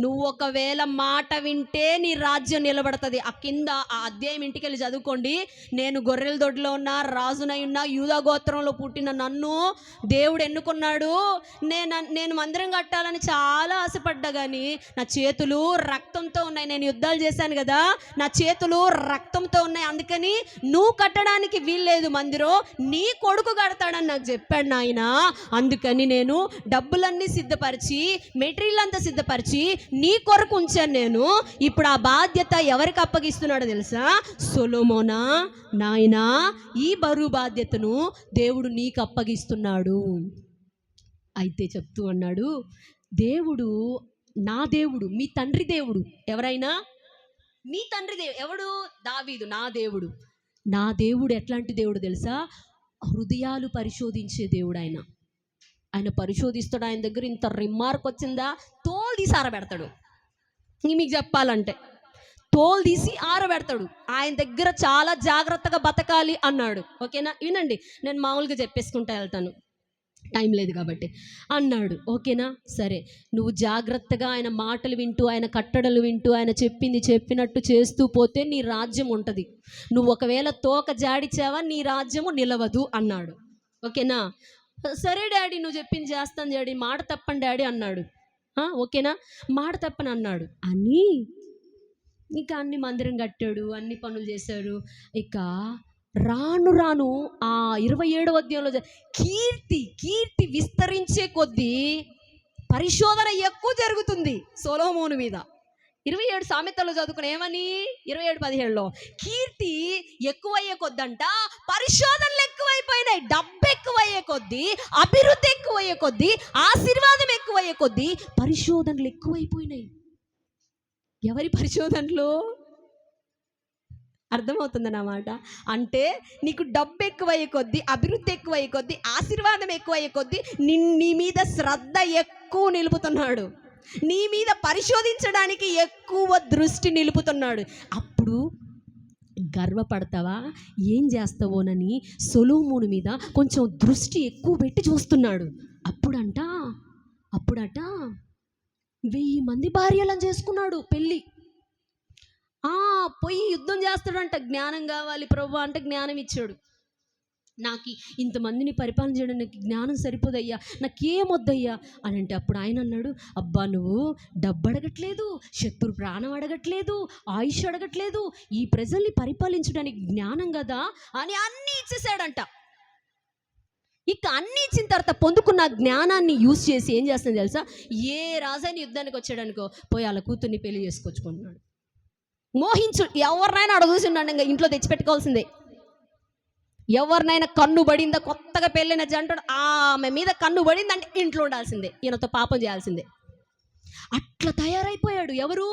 నువ్వు ఒకవేళ మాట వింటే నీ రాజ్యం నిలబడుతుంది. ఆ కింద ఆ అధ్యాయం ఇంటికి వెళ్ళి చదువుకోండి. నేను గొర్రెల దొడ్లో ఉన్నా, రాజునై ఉన్నా, యూదా గోత్రంలో పుట్టిన నన్ను దేవుడు ఎన్నుకున్నాడు. నేను మందిరం కట్టాలని చాలా ఆశపడ్డా, కానీ నా చేతులు రక్తంతో ఉన్నాయి. నేను యుద్ధాలు చేశాను కదా, నా చేతులు రక్తంతో ఉన్నాయి. అందుకని నువ్వు కట్టడానికి వీల్లేదు మందిరం, నీ కొడుకు కడతాడని నాకు చెప్పాడు నాయన. అందుకని నేను డబ్బులన్నీ సిద్ధపరిచి, మెటీరియల్ అంతా సిద్ధపరిచి నీ కొరకు ఉంచాను నేను. ఇప్పుడు ఆ బాధ్యత ఎవరికి అప్పగిస్తున్నాడో తెలుసా? సొలొమోనా, నాయనా, ఈ బరువు బాధ్యతను దేవుడు నీకు అప్పగిస్తున్నాడు. అయితే చెప్తూ అన్నాడు, దేవుడు నా దేవుడు, మీ తండ్రి దేవుడు. ఎవరైనా మీ తండ్రి దేవుడు ఎవడు? దావీదు. నా దేవుడు ఎట్లాంటి దేవుడు తెలుసా? హృదయాలు పరిశోధించే దేవుడు. ఆయన పరిశోధిస్తాడు. ఆయన దగ్గర ఇంత రిమార్క్ వచ్చిందా, తోలు తీసి ఆరబెడతాడు. మీకు చెప్పాలంటే తోలు తీసి ఆరబెడతాడు. ఆయన దగ్గర చాలా జాగ్రత్తగా బతకాలి అన్నాడు. ఓకేనా? వినండి, నేను మామూలుగా చెప్పేసుకుంటా వెళ్తాను, టైం లేదు కాబట్టి అన్నాడు. ఓకేనా? సరే, నువ్వు జాగ్రత్తగా ఆయన మాటలు వింటూ, ఆయన కట్టడలు వింటూ, ఆయన చెప్పినట్టు చేస్తూ పోతే నీ రాజ్యం ఉంటుంది. నువ్వు ఒకవేళ తోక జాడిచావా నీ రాజ్యము నిలవదు అన్నాడు. ఓకేనా? సరే డాడీ, నువ్వు చెప్పింది చేస్తాను డాడీ, మాట తప్పని డాడీ అన్నాడు. ఓకేనా? మాట తప్పని అన్నాడు అని ఇక అన్ని మందిరం కట్టాడు, అన్ని పనులు చేశాడు. ఇక రాను ఆ 27వ అధ్యాయంలో కీర్తి విస్తరించే కొద్దీ పరిశోధన ఎక్కువ జరుగుతుంది సొలొమోను మీద. 27 సామెతలు చదువుకుని ఏమని 27:17లో కీర్తి ఎక్కువయ్యే కొద్దంట పరిశోధనలు ఎక్కువైపోయినాయి. డబ్బు ఎక్కువయ్యే కొద్దీ, అభివృద్ధి ఎక్కువయ్యే కొద్దీ, ఆశీర్వాదం ఎక్కువయ్యే కొద్దీ పరిశోధనలు ఎక్కువైపోయినాయి. ఎవరి పరిశోధనలు? అర్థమవుతుందన్నమాట. అంటే నీకు డబ్బు ఎక్కువయ్యే కొద్దీ, అభివృద్ధి ఎక్కువయ్యే కొద్దీ, ఆశీర్వాదం ఎక్కువయ్యే కొద్దీ నీ మీద శ్రద్ధ ఎక్కువ నిలుపుతున్నాడు. నీ మీద పరిశోధించడానికి ఎక్కువ దృష్టి నిలుపుతున్నాడు. అప్పుడు గర్వపడతావా, ఏం చేస్తావోనని సొలొమోను మీద కొంచెం దృష్టి ఎక్కువ పెట్టి చూస్తున్నాడు. అప్పుడట 1000 మంది భార్యలను చేసుకున్నాడు పెళ్ళి. పోయి యుద్ధం చేస్తాడంట. జ్ఞానం కావాలి ప్రభువా అంటే జ్ఞానం ఇచ్చాడు. నాకు ఇంతమందిని పరిపాలన చేయడానికి జ్ఞానం సరిపోదయ్యా, నాకేమొద్దయ్యా అని అంటే అప్పుడు ఆయన అన్నాడు, అబ్బా నువ్వు డబ్బు అడగట్లేదు, శత్రు ప్రాణం అడగట్లేదు, ఆయుష్ అడగట్లేదు, ఈ ప్రజల్ని పరిపాలించడానికి జ్ఞానం కదా అని అన్నీ ఇచ్చేసాడంట. ఇక అన్నీ ఇచ్చిన తర్వాత పొందుకున్న జ్ఞానాన్ని యూజ్ చేసి ఏం చేస్తుంది తెలుసా? ఏ రాజైన యుద్ధానికి వచ్చాడనుకో పోయి వాళ్ళ కూతుర్ని పెళ్లి చేసుకొచ్చుకుంటున్నాడు. మోహించు, ఎవరినైనా అడగూసిండు ఇంకా ఇంట్లో తెచ్చిపెట్టుకోవాల్సిందే. ఎవరినైనా కన్ను పడిందా, కొత్తగా పెళ్ళైన జంటడు ఆమె మీద కన్ను పడిందంటే ఇంట్లో ఉండాల్సిందే, ఈయనతో పాపం చేయాల్సిందే. అట్లా తయారైపోయాడు. ఎవరు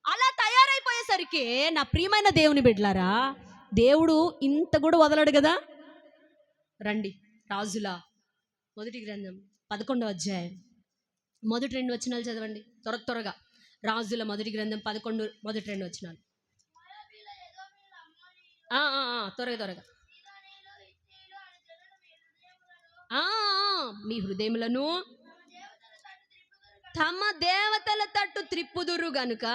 అలా తయారైపోయేసరికి నా ప్రియమైన దేవుని బిడ్డలారా, దేవుడు ఇంత కూడా వదలడు కదా. రండి రాజుల మొదటి గ్రంథం 11వ అధ్యాయం మొదటి 2 వచనాలు చదవండి త్వరగా. రాజుల మొదటి గ్రంథం 11 మొదటి 2 వచనాలు. త్వరగా మీ హృదయములను తమ దేవతల తట్టు త్రిప్పుదురు గనుక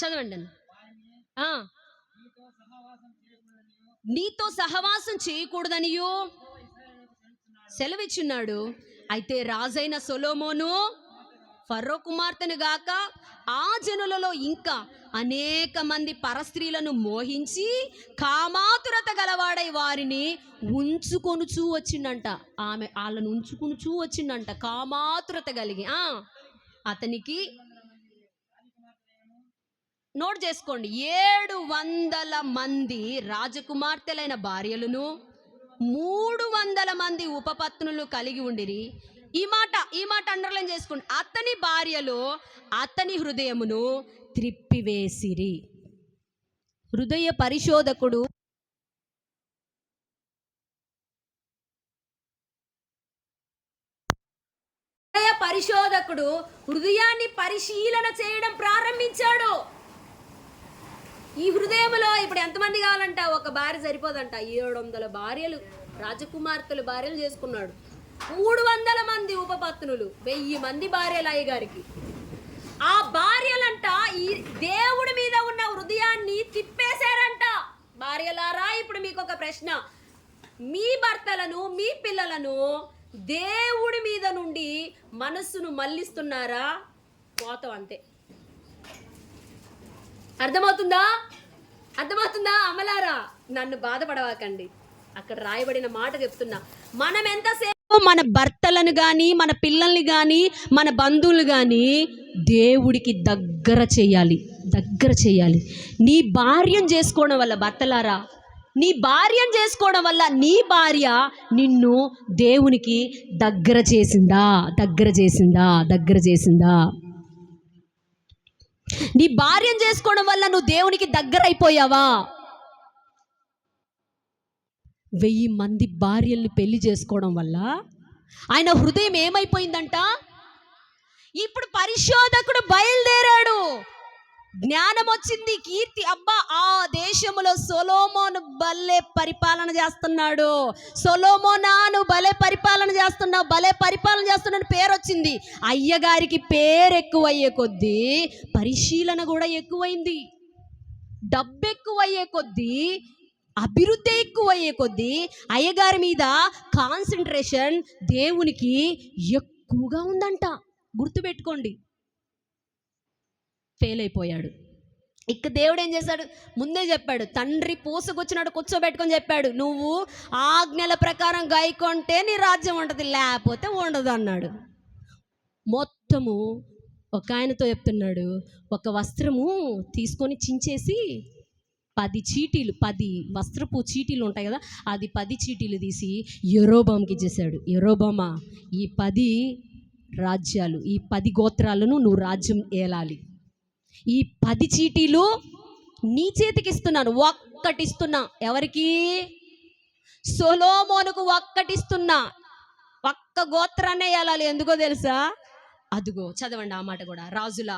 చదవండి. నీతో సహవాసం చేయకూడదనియో సెలవిచ్చున్నాడు. అయితే రాజైన సొలొమోను ఫరో కుమార్తెను గాక ఆ జనులలో ఇంకా అనేక మంది పరస్త్రీలను మోహించి కామాతురత గలవాడై వారిని ఉంచుకొనుచూ వచ్చిండంట. వాళ్ళను ఉంచుకొనుచూ వచ్చిండంట కామాతురత కలిగి. అతనికి నోట్ చేసుకోండి, 700 మంది రాజకుమార్తెలైన భార్యలను 300 మంది ఉపపత్నులు కలిగి ఉండిరి. ఈ మాట అండర్లైన్ చేసుకోండి. అతని భార్యలో అతని హృదయమును త్రిప్పివేసిరి. హృదయ పరిశోధకుడు హృదయాన్ని పరిశీలన చేయడం ప్రారంభించాడు. ఈ హృదయంలో ఇప్పుడు ఎంతమంది కావాలంట? ఒక భార్య సరిపోదంట. 700 భార్యలు, రాజకుమార్తెలు భార్యలు చేసుకున్నాడు. 300 మంది ఉపపత్నులు, 1000 మంది భార్యలు అయ్యగారికి. ఆ భార్యలంట ఈ దేవుడి మీద ఉన్న హృదయాన్ని తిప్పేశారంట. భార్యలారా, ఇప్పుడు మీకు ఒక ప్రశ్న, మీ భర్తలను, మీ పిల్లలను దేవుడి మీద నుండి మనస్సును మళ్ళిస్తున్నారా? పోతాం అంతే. అర్థమవుతుందా? అమలారా, నన్ను బాధపడవాకండి. అక్కడ రాయబడిన మాట చెప్తున్నా. మనం ఎంతసేపు మన భర్తలను కానీ, మన పిల్లల్ని కానీ, మన బంధువులు కానీ దేవుడికి దగ్గర చేయాలి. నీ భార్యను చేసుకోవడం వల్ల, భర్తలారా, నీ భార్యను చేసుకోవడం వల్ల నీ భార్య నిన్ను దేవునికి దగ్గర చేసిందా? నీ భార్యను చేసుకోవడం వల్ల నువ్వు దేవునికి దగ్గర అయిపోయావా? 1000 మంది భార్యల్ని పెళ్లి చేసుకోవడం వల్ల ఆయన హృదయం ఏమైపోయిందంట? ఇప్పుడు పరిశోధకుడు బయలుదేరాడు. జ్ఞానం వచ్చింది, కీర్తి. అబ్బా, ఆ దేశంలో సొలొమోను భలే పరిపాలన చేస్తున్నాడు, సొలొమోనాను భలే పరిపాలన చేస్తున్నాను పేరు వచ్చింది. అయ్యగారికి పేరు ఎక్కువయ్యే కొద్దీ పరిశీలన కూడా ఎక్కువైంది. డబ్బు ఎక్కువయ్యే కొద్దీ, అభివృద్ధి ఎక్కువయ్యే కొద్దీ అయ్యగారి మీద కాన్సన్ట్రేషన్ దేవునికి ఎక్కువగా ఉందంట. గుర్తుపెట్టుకోండి. ఫెయిల్ అయిపోయాడు. ఇక దేవుడు ఏం చేశాడు, ముందే చెప్పాడు, తండ్రి పూసకొచ్చినట్టు కూర్చోబెట్టుకొని చెప్పాడు, నువ్వు ఆజ్ఞల ప్రకారం గాయకుంటే నీ రాజ్యం ఉంటుంది, లేకపోతే ఉండదు అన్నాడు. మొత్తము ఒక ఆయనతో చెప్తున్నాడు, ఒక వస్త్రము తీసుకొని చించేసి 10 చీటీలు, 10 వస్త్రపు చీటీలు ఉంటాయి కదా, అది 10 చీటీలు తీసి యెరోబాంకి ఇచ్చేసాడు. యెరోబామా, ఈ 10 రాజ్యాలు, ఈ 10 గోత్రాలను నువ్వు రాజ్యం ఏలాలి. ఈ 10 చీటీలు నీ చేతికి ఇస్తున్నాను, ఒక్కటిస్తున్నా. ఎవరికి? సొలొమోనుకు ఒక్కటిస్తున్నా. ఒక్క గోత్రాన్నే ఏలాలి. ఎందుకో తెలుసా? అదుగో చదవండి ఆ మాట కూడా. రాజుల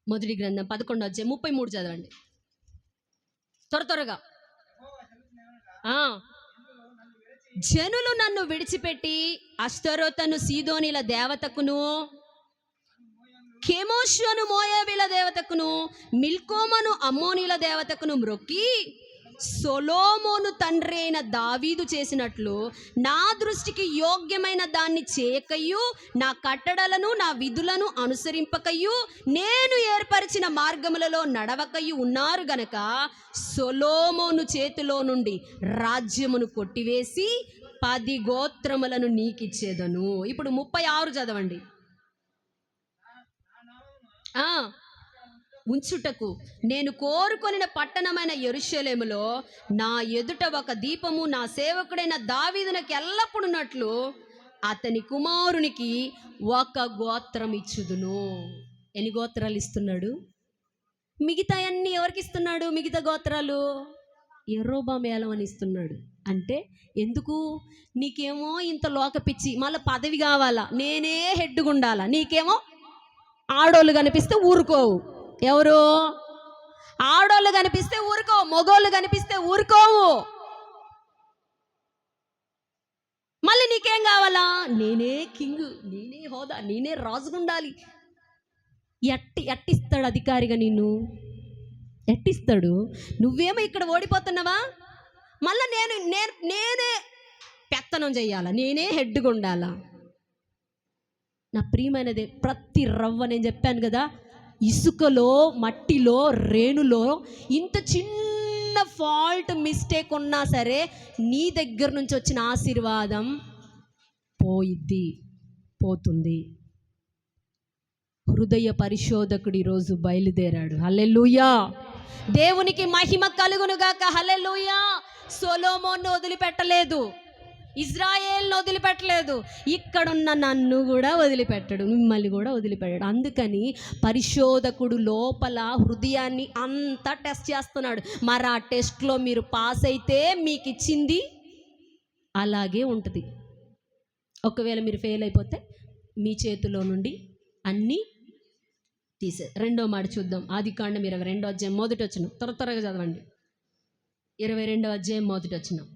మొదటి గ్రంథం 11:33 చదవండి త్వరగా. జనులు నన్ను విడిచిపెట్టి అష్టరోతను సీదోనిల దేవతకును, కెమోషును మోయాబీల దేవతకును, మిల్కోమను అమ్మోనీల దేవతకును మ్రొక్కి సొలొమోను తండ్రి అయిన దావీదు చేసినట్లు నా దృష్టికి యోగ్యమైన దాన్ని చేయకయు, నా కట్టడలను నా విధులను అనుసరింపకయు, నేను ఏర్పరిచిన మార్గములలో నడవకయు ఉన్నారు గనక సొలొమోను చేతిలో నుండి రాజ్యమును కొట్టివేసి 10 గోత్రములను నీకిచ్చేదను. ఇప్పుడు 36 చదవండి. ఉంచుటకు నేను కోరుకొనిన పట్టణమైన యెరూషలేములో నా ఎదుట ఒక దీపము నా సేవకుడైన దావీదునకు ఎల్లప్పుడున్నట్లు అతని కుమారునికి ఒక గోత్రం ఇచ్చుదును. ఎన్ని గోత్రాలు ఇస్తున్నాడు? మిగతా అన్ని ఎవరికి ఇస్తున్నాడు? మిగతా గోత్రాలు యెరోబాము అని ఇస్తున్నాడు. అంటే ఎందుకు? నీకేమో ఇంత లోకపిచ్చి, మళ్ళీ పదవి కావాలా, నేనే హెడ్గా ఉండాలా, నీకేమో ఆడోళ్ళు కనిపిస్తే ఊరుకోవు. ఎవరు? ఆడోళ్ళు కనిపిస్తే ఊరుకోవు, మగోళ్ళు కనిపిస్తే ఊరుకోవు. మళ్ళీ నీకేం కావాలా? నేనే కింగ్, నేనే హోదా, నేనే రాజుగుండాలి. ఎట్టిస్తాడు అధికారిగా నిన్ను? ఎట్టిస్తాడు? నువ్వేమో ఇక్కడ ఓడిపోతున్నావా, మళ్ళీ నేనే పెత్తనం చెయ్యాలా, నేనే హెడ్గా ఉండాలా? నా ప్రియమైనదే, ప్రతి రవ్వ, నేను చెప్పాను కదా, ఇసుకలో, మట్టిలో, రేణులో ఇంత చిన్న ఫాల్ట్, మిస్టేక్ ఉన్నా సరే నీ దగ్గర నుంచి వచ్చిన ఆశీర్వాదం పోతుంది. హృదయ పరిశోధకుడు ఈరోజు బయలుదేరాడు. హల్లెలూయా, దేవునికి మహిమ కలుగునుగాక. హల్లెలూయా. సొలొమోను వదిలిపెట్టలేదు, ఇజ్రాయేల్ను వదిలిపెట్టలేదు, ఇక్కడున్న నన్ను కూడా వదిలిపెట్టడు, మిమ్మల్ని కూడా వదిలిపెట్టాడు. అందుకని పరిశోధకుడు లోపల హృదయాన్ని అంతా టెస్ట్ చేస్తున్నాడు. మరి ఆ టెస్ట్లో మీరు పాస్ అయితే మీకు ఇచ్చింది అలాగే ఉంటుంది. ఒకవేళ మీరు ఫెయిల్ అయిపోతే మీ చేతిలో నుండి అన్నీ తీసే. రెండో మాట చూద్దాం. ఆదికాండం 22వ అధ్యాయం 1వ వచనం. త్వరగా చదవండి. 22వ అధ్యాయం 1వ వచనం.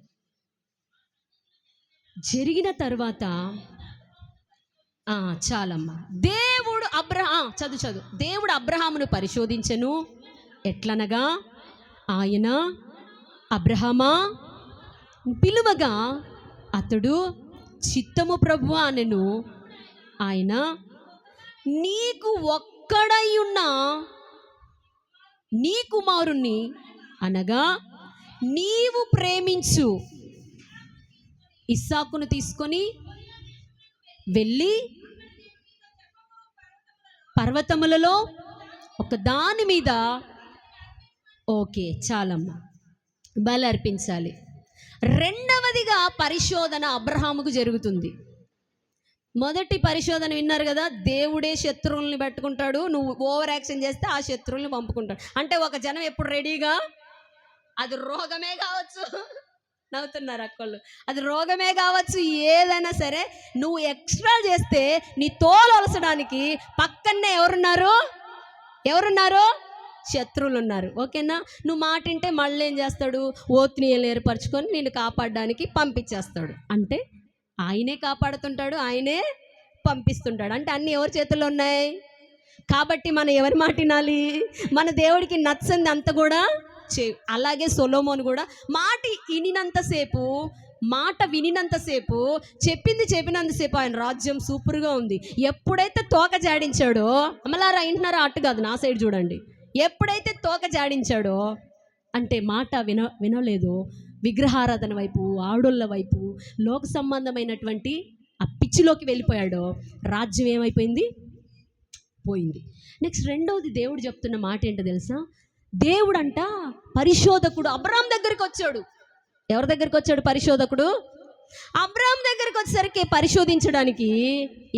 జరిగిన తర్వాత చాలమ్మా. దేవుడు చదువు. దేవుడు అబ్రహామును పరిశోధించెను. ఎట్లనగా ఆయన అబ్రహామా పిలువగా అతడు చిత్తము ప్రభువా అనెను. ఆయన నీకు ఒక్కడై ఉన్న నీ కుమారుణ్ణి అనగా నీవు ప్రేమించు ఇస్సాకును తీసుకొని వెళ్ళి పర్వతములలో ఒక దాని మీద చాలమ్మా బలి అర్పించాలి. రెండవదిగా పరిశోధన అబ్రహాముకు జరుగుతుంది. మొదటి పరిశోధన విన్నారు కదా, దేవుడే శత్రువుల్ని పెట్టుకుంటాడు, నువ్వు ఓవర్ యాక్షన్ చేస్తే ఆ శత్రువుల్ని పంపుకుంటాడు. అంటే ఒక జనం ఎప్పుడు రెడీగా, అది రోగమే కావచ్చు, నవ్వుతున్నారు అక్కళ్ళు, అది రోగమే కావచ్చు, ఏదైనా సరే నువ్వు ఎక్స్ట్రా చేస్తే నీ తోలు ఒలసడానికి పక్కనే ఎవరున్నారు? శత్రువులు ఉన్నారు. ఓకేనా? నువ్వు మాట వింటే మళ్ళీ ఏం చేస్తాడు? ఓత్నీయులను ఏర్పరచుకొని నిన్ను కాపాడడానికి పంపించేస్తాడు. అంటే ఆయనే కాపాడుతుంటాడు, ఆయనే పంపిస్తుంటాడు. అంటే అన్నీ ఎవరి చేతుల్లో ఉన్నాయి? కాబట్టి మనం ఎవరి మాట వినాలి? మన దేవుడికి నచ్చంది అంత కూడా అలాగే సొలొమోను కూడా మాట వినినంతసేపు చెప్పినంతసేపు ఆయన రాజ్యం సూపర్గా ఉంది. ఎప్పుడైతే తోక జాడించాడో, అమలారా ఇంటున్నారా? అట్టు కాదు, నా సైడ్ చూడండి. ఎప్పుడైతే తోక జాడించాడో అంటే మాట వినలేదో విగ్రహారాధన వైపు, ఆడోళ్ళ వైపు, లోక సంబంధమైనటువంటి ఆ పిచ్చిలోకి వెళ్ళిపోయాడో రాజ్యం ఏమైపోయింది? పోయింది. నెక్స్ట్ రెండవది దేవుడు చెప్తున్న మాట ఏంటో తెలుసా? దేవుడు అంట పరిశోధకుడు అబ్రాహాం దగ్గరికి వచ్చాడు. ఎవరి దగ్గరికి వచ్చాడు పరిశోధకుడు? అబ్రాహాం దగ్గరికి వచ్చేసరికి పరిశోధించడానికి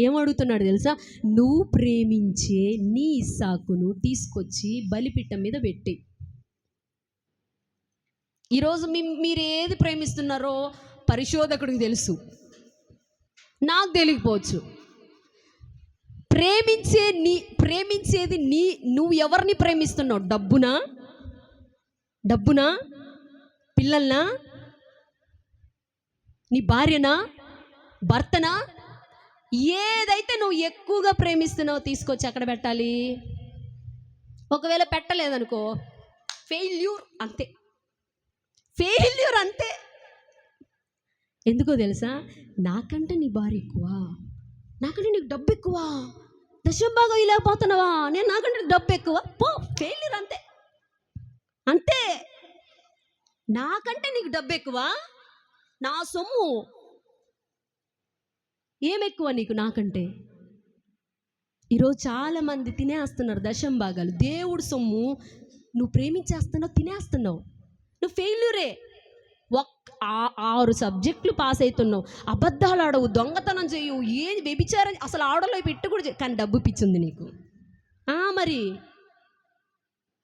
ఏమడుగుతున్నాడు తెలుసా? నువ్వు ప్రేమించే నీ ఇస్సాకును తీసుకొచ్చి బలిపీఠం మీద పెట్టి. ఈరోజు మీరు ఏది ప్రేమిస్తున్నారో పరిశోధకుడికి తెలుసు, నాకు తెలియకపోవచ్చు. ప్రేమించేది నువ్వు ఎవరిని ప్రేమిస్తున్నావు? డబ్బునా, పిల్లల్నా, నీ భార్యనా, భర్తనా? ఏదైతే నువ్వు ఎక్కువగా ప్రేమిస్తున్నావో తీసుకొచ్చి అక్కడ పెట్టాలి. ఒకవేళ పెట్టలేదనుకో ఫెయిల్యూర్ అంతే. ఎందుకో తెలుసా? నాకంటే నీ భార్య ఎక్కువ, నాకంటే నీకు డబ్బు ఎక్కువ, దశంభాగం ఇలాపోతున్నావా, నేను నాకంటే డబ్బు ఎక్కువ, పో ఫెయిల్యూర్ అంతే. నాకంటే నీకు డబ్బు ఎక్కువ, నా సొమ్ము ఏమెక్కువ నీకు నాకంటే? ఈరోజు చాలామంది తినేస్తున్నారు దశంభాగాలు. దేవుడు సొమ్ము నువ్వు ప్రేమించేస్తున్నావు, తినేస్తున్నావు, నువ్వు ఫెయిల్యూరే. 6 సబ్జెక్టులు పాస్ అవుతున్నావు, అబద్ధాలు ఆడవు, దొంగతనం చేయవు, ఏది వ్యభిచారం అసలు ఆడలో పెట్టు కూడా కానీ డబ్బు పిచ్చింది నీకు. మరి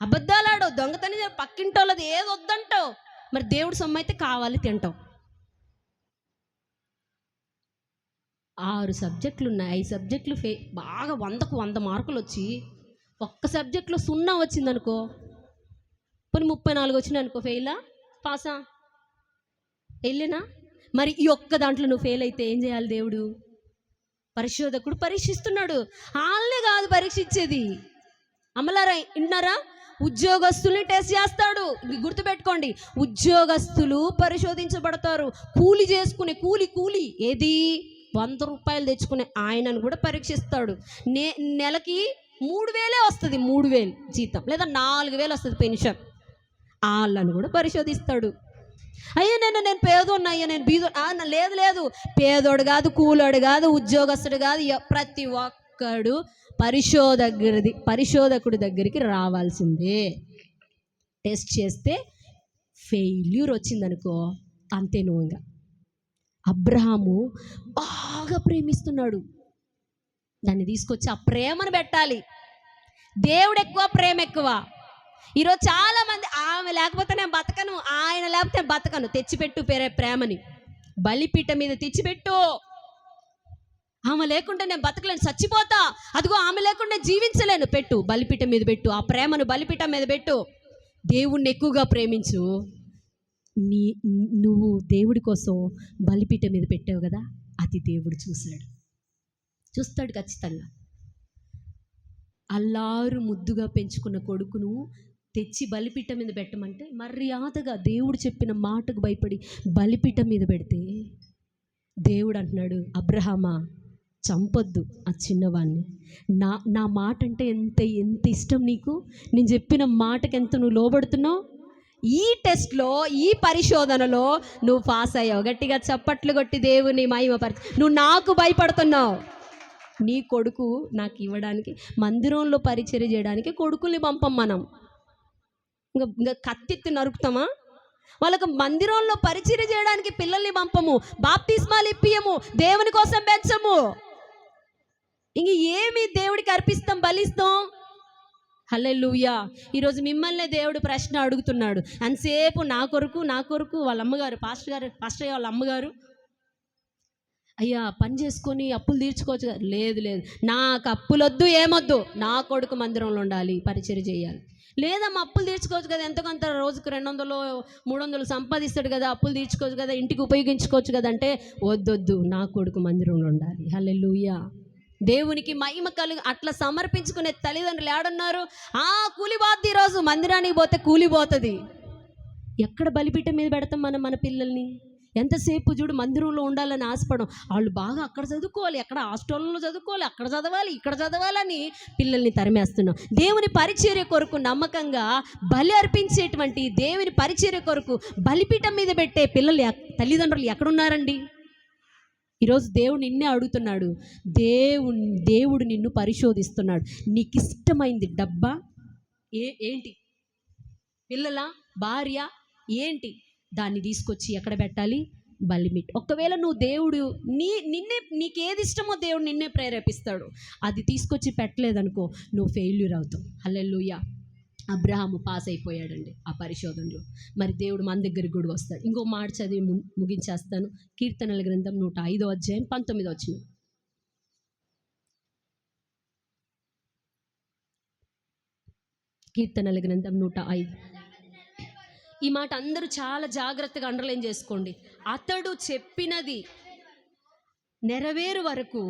అబద్ధాలు ఆడవు, దొంగతనం పక్కింటోళ్ళది ఏది వద్దంటావు, మరి దేవుడు సొమ్ము అయితే కావాలి తింటావు. 6 సబ్జెక్టులు ఉన్నాయి, 5 సబ్జెక్టులు బాగా 100కు 100 మార్కులు వచ్చి ఒక్క సబ్జెక్టులో 0 వచ్చిందనుకో, పోనీ 34 వచ్చినాయి అనుకో, ఫెయిలా పాసా? వెళ్ళినా మరి ఈ ఒక్క దాంట్లో నువ్వు ఫెయిల్ అయితే ఏం చేయాలి? దేవుడు పరిశోధకుడు పరీక్షిస్తున్నాడు. వాళ్ళే కాదు పరీక్షించేది, అమలారా విన్నారా? ఉద్యోగస్తుల్ని టెస్ట్ చేస్తాడు. గుర్తుపెట్టుకోండి, ఉద్యోగస్తులు పరిశోధించబడతారు. కూలి చేసుకునే కూలి ఏది 100 రూపాయలు తెచ్చుకునే ఆయనను కూడా పరీక్షిస్తాడు. నెలకి 3,000 వస్తుంది, 3,000 జీతం, లేదా 4,000 వస్తుంది పెన్షన్, వాళ్ళను కూడా పరిశోధిస్తాడు. అయ్యా నేను పేదోడిని, అయ్యా నేను లేదు, పేదోడు కాదు, కూలోడు కాదు, ఉద్యోగస్తుడు కాదు, ప్రతి ఒక్కడు పరిశోధకుడి దగ్గరికి రావాల్సిందే. టెస్ట్ చేస్తే ఫెయిల్యూర్ వచ్చిందనుకో అంతే నువ్వు ఇంకా. అబ్రహాము బాగా ప్రేమిస్తున్నాడు, దాన్ని తీసుకొచ్చి ఆ ప్రేమను పెట్టాలి. దేవుడు ఎక్కువ, ప్రేమ ఎక్కువ. ఈరోజు చాలామంది ఆమె లేకపోతే నేను బతకను, ఆయన లేకపోతే నేను బతకను. తెచ్చిపెట్టు ప్రేమని, బలిపీఠం మీద తెచ్చిపెట్టు. ఆమె లేకుండా నేను బతకలేను, చచ్చిపోతా, అదిగో ఆమె లేకుండా జీవించలేను, పెట్టు బలిపీఠం మీద పెట్టు. ఆ ప్రేమను బలిపీఠం మీద పెట్టు. దేవుణ్ణి ఎక్కువగా ప్రేమించు. నువ్వు దేవుడి కోసం బలిపీఠం మీద పెట్టావు కదా, అది దేవుడు చూస్తాడు ఖచ్చితంగా. అల్లారు ముద్దుగా పెంచుకున్న కొడుకును తెచ్చి బలిపీఠం మీద పెట్టమంటే మర్యాదగా దేవుడు చెప్పిన మాటకు భయపడి బలిపీఠం మీద పెడితే దేవుడు అంటున్నాడు, అబ్రహామా చంపొద్దు ఆ చిన్నవాడిని. నా మాట అంటే ఎంత ఇష్టం నీకు, నేను చెప్పిన మాటకి ఎంత నువ్వు లోబడుతున్నావు. ఈ టెస్ట్లో, ఈ పరిశోధనలో నువ్వు పాస్ అయ్యావు. గట్టిగా చప్పట్లు కొట్టి దేవుని మహిమపరచు. నువ్వు నాకు భయపడుతున్నావు, నీ కొడుకు నాకు ఇవ్వడానికి, మందిరంలో పరిచర్య చేయడానికి కొడుకుల్ని పంపం మనం. ఇంకా కత్తిత్తి నరుకుతామా? వాళ్ళకు మందిరంలో పరిచర్య చేయడానికి పిల్లల్ని పంపము, బాప్తిస్మాలు ఇప్పియము, దేవుని కోసం పెంచము. ఇంక ఏమి దేవుడికి అర్పిస్తాం, బలిస్తాం? హల్లెలూయా. ఈరోజు మిమ్మల్ని దేవుడు ప్రశ్న అడుగుతున్నాడు. అంతసేపు నా కొరకు వాళ్ళ అమ్మగారు, పాస్టర్ వాళ్ళ అమ్మగారు, అయ్యా పని చేసుకొని అప్పులు తీర్చుకోవచ్చు కదా. లేదు, నాకు అప్పులొద్దు, ఏమొద్దు, నా కొడుకు మందిరంలో ఉండాలి, పరిచర్య చేయాలి. లేదా మా అప్పులు తీర్చుకోవచ్చు కదా, ఎంతకంత రోజుకు 200-300 సంపాదిస్తాడు కదా, అప్పులు తీర్చుకోవచ్చు కదా, ఇంటికి ఉపయోగించుకోవచ్చు కదా అంటే వద్దొద్దు, నా కొడుకు మందిరంలో ఉండాలి. హల్లెలూయా. దేవునికి మహిమ అట్లా సమర్పించుకునే తల్లిదండ్రులు ఏడున్నారు? కూలిపోద్ది. ఈరోజు మందిరానికి పోతే కూలిపోతుంది. ఎక్కడ బలిపీఠం మీద పెడతాం మనం మన పిల్లల్ని? ఎంతసేపు చూడు మందిరంలో ఉండాలని ఆశపడం. వాళ్ళు బాగా అక్కడ చదువుకోవాలి, అక్కడ హాస్టల్లో చదువుకోవాలి, అక్కడ చదవాలి, ఇక్కడ చదవాలని పిల్లల్ని తరిమేస్తున్నాం. దేవుని పరిచర్య కొరకు నమ్మకంగా బలి అర్పించేటువంటి దేవుని పరిచర్య కొరకు బలిపీఠం మీద పెట్టే పిల్లలు తల్లిదండ్రులు ఎక్కడున్నారండి? ఈరోజు దేవుడు నిన్నే అడుగుతున్నాడు. దేవుడు నిన్ను పరిశోధిస్తున్నాడు. నీకు ఇష్టమైంది డబ్బా ఏంటి, పిల్లల, భార్య ఏంటి, దాన్ని తీసుకొచ్చి ఎక్కడ పెట్టాలి? బలిమిట్. ఒకవేళ నువ్వు దేవుడు నీకేది ఇష్టమో దేవుడు నిన్నే ప్రేరేపిస్తాడు. అది తీసుకొచ్చి పెట్టలేదనుకో, నువ్వు ఫెయిల్యూర్ అవుతావు. హల్లెలూయా. అబ్రహాము పాస్ అయిపోయాడండి ఆ పరిశోధనలో. మరి దేవుడు మన దగ్గరికి కూడా వస్తాడు. ఇంకో మాట చదివి ముగించేస్తాను. కీర్తనల గ్రంథం 105వ అధ్యాయం 19వ వచనం. కీర్తనల గ్రంథం 105. ఈ మాట అందరూ చాలా జాగ్రత్తగా అండర్లైన్ చేసుకోండి. అతడు చెప్పినది నెరవేరు వరకు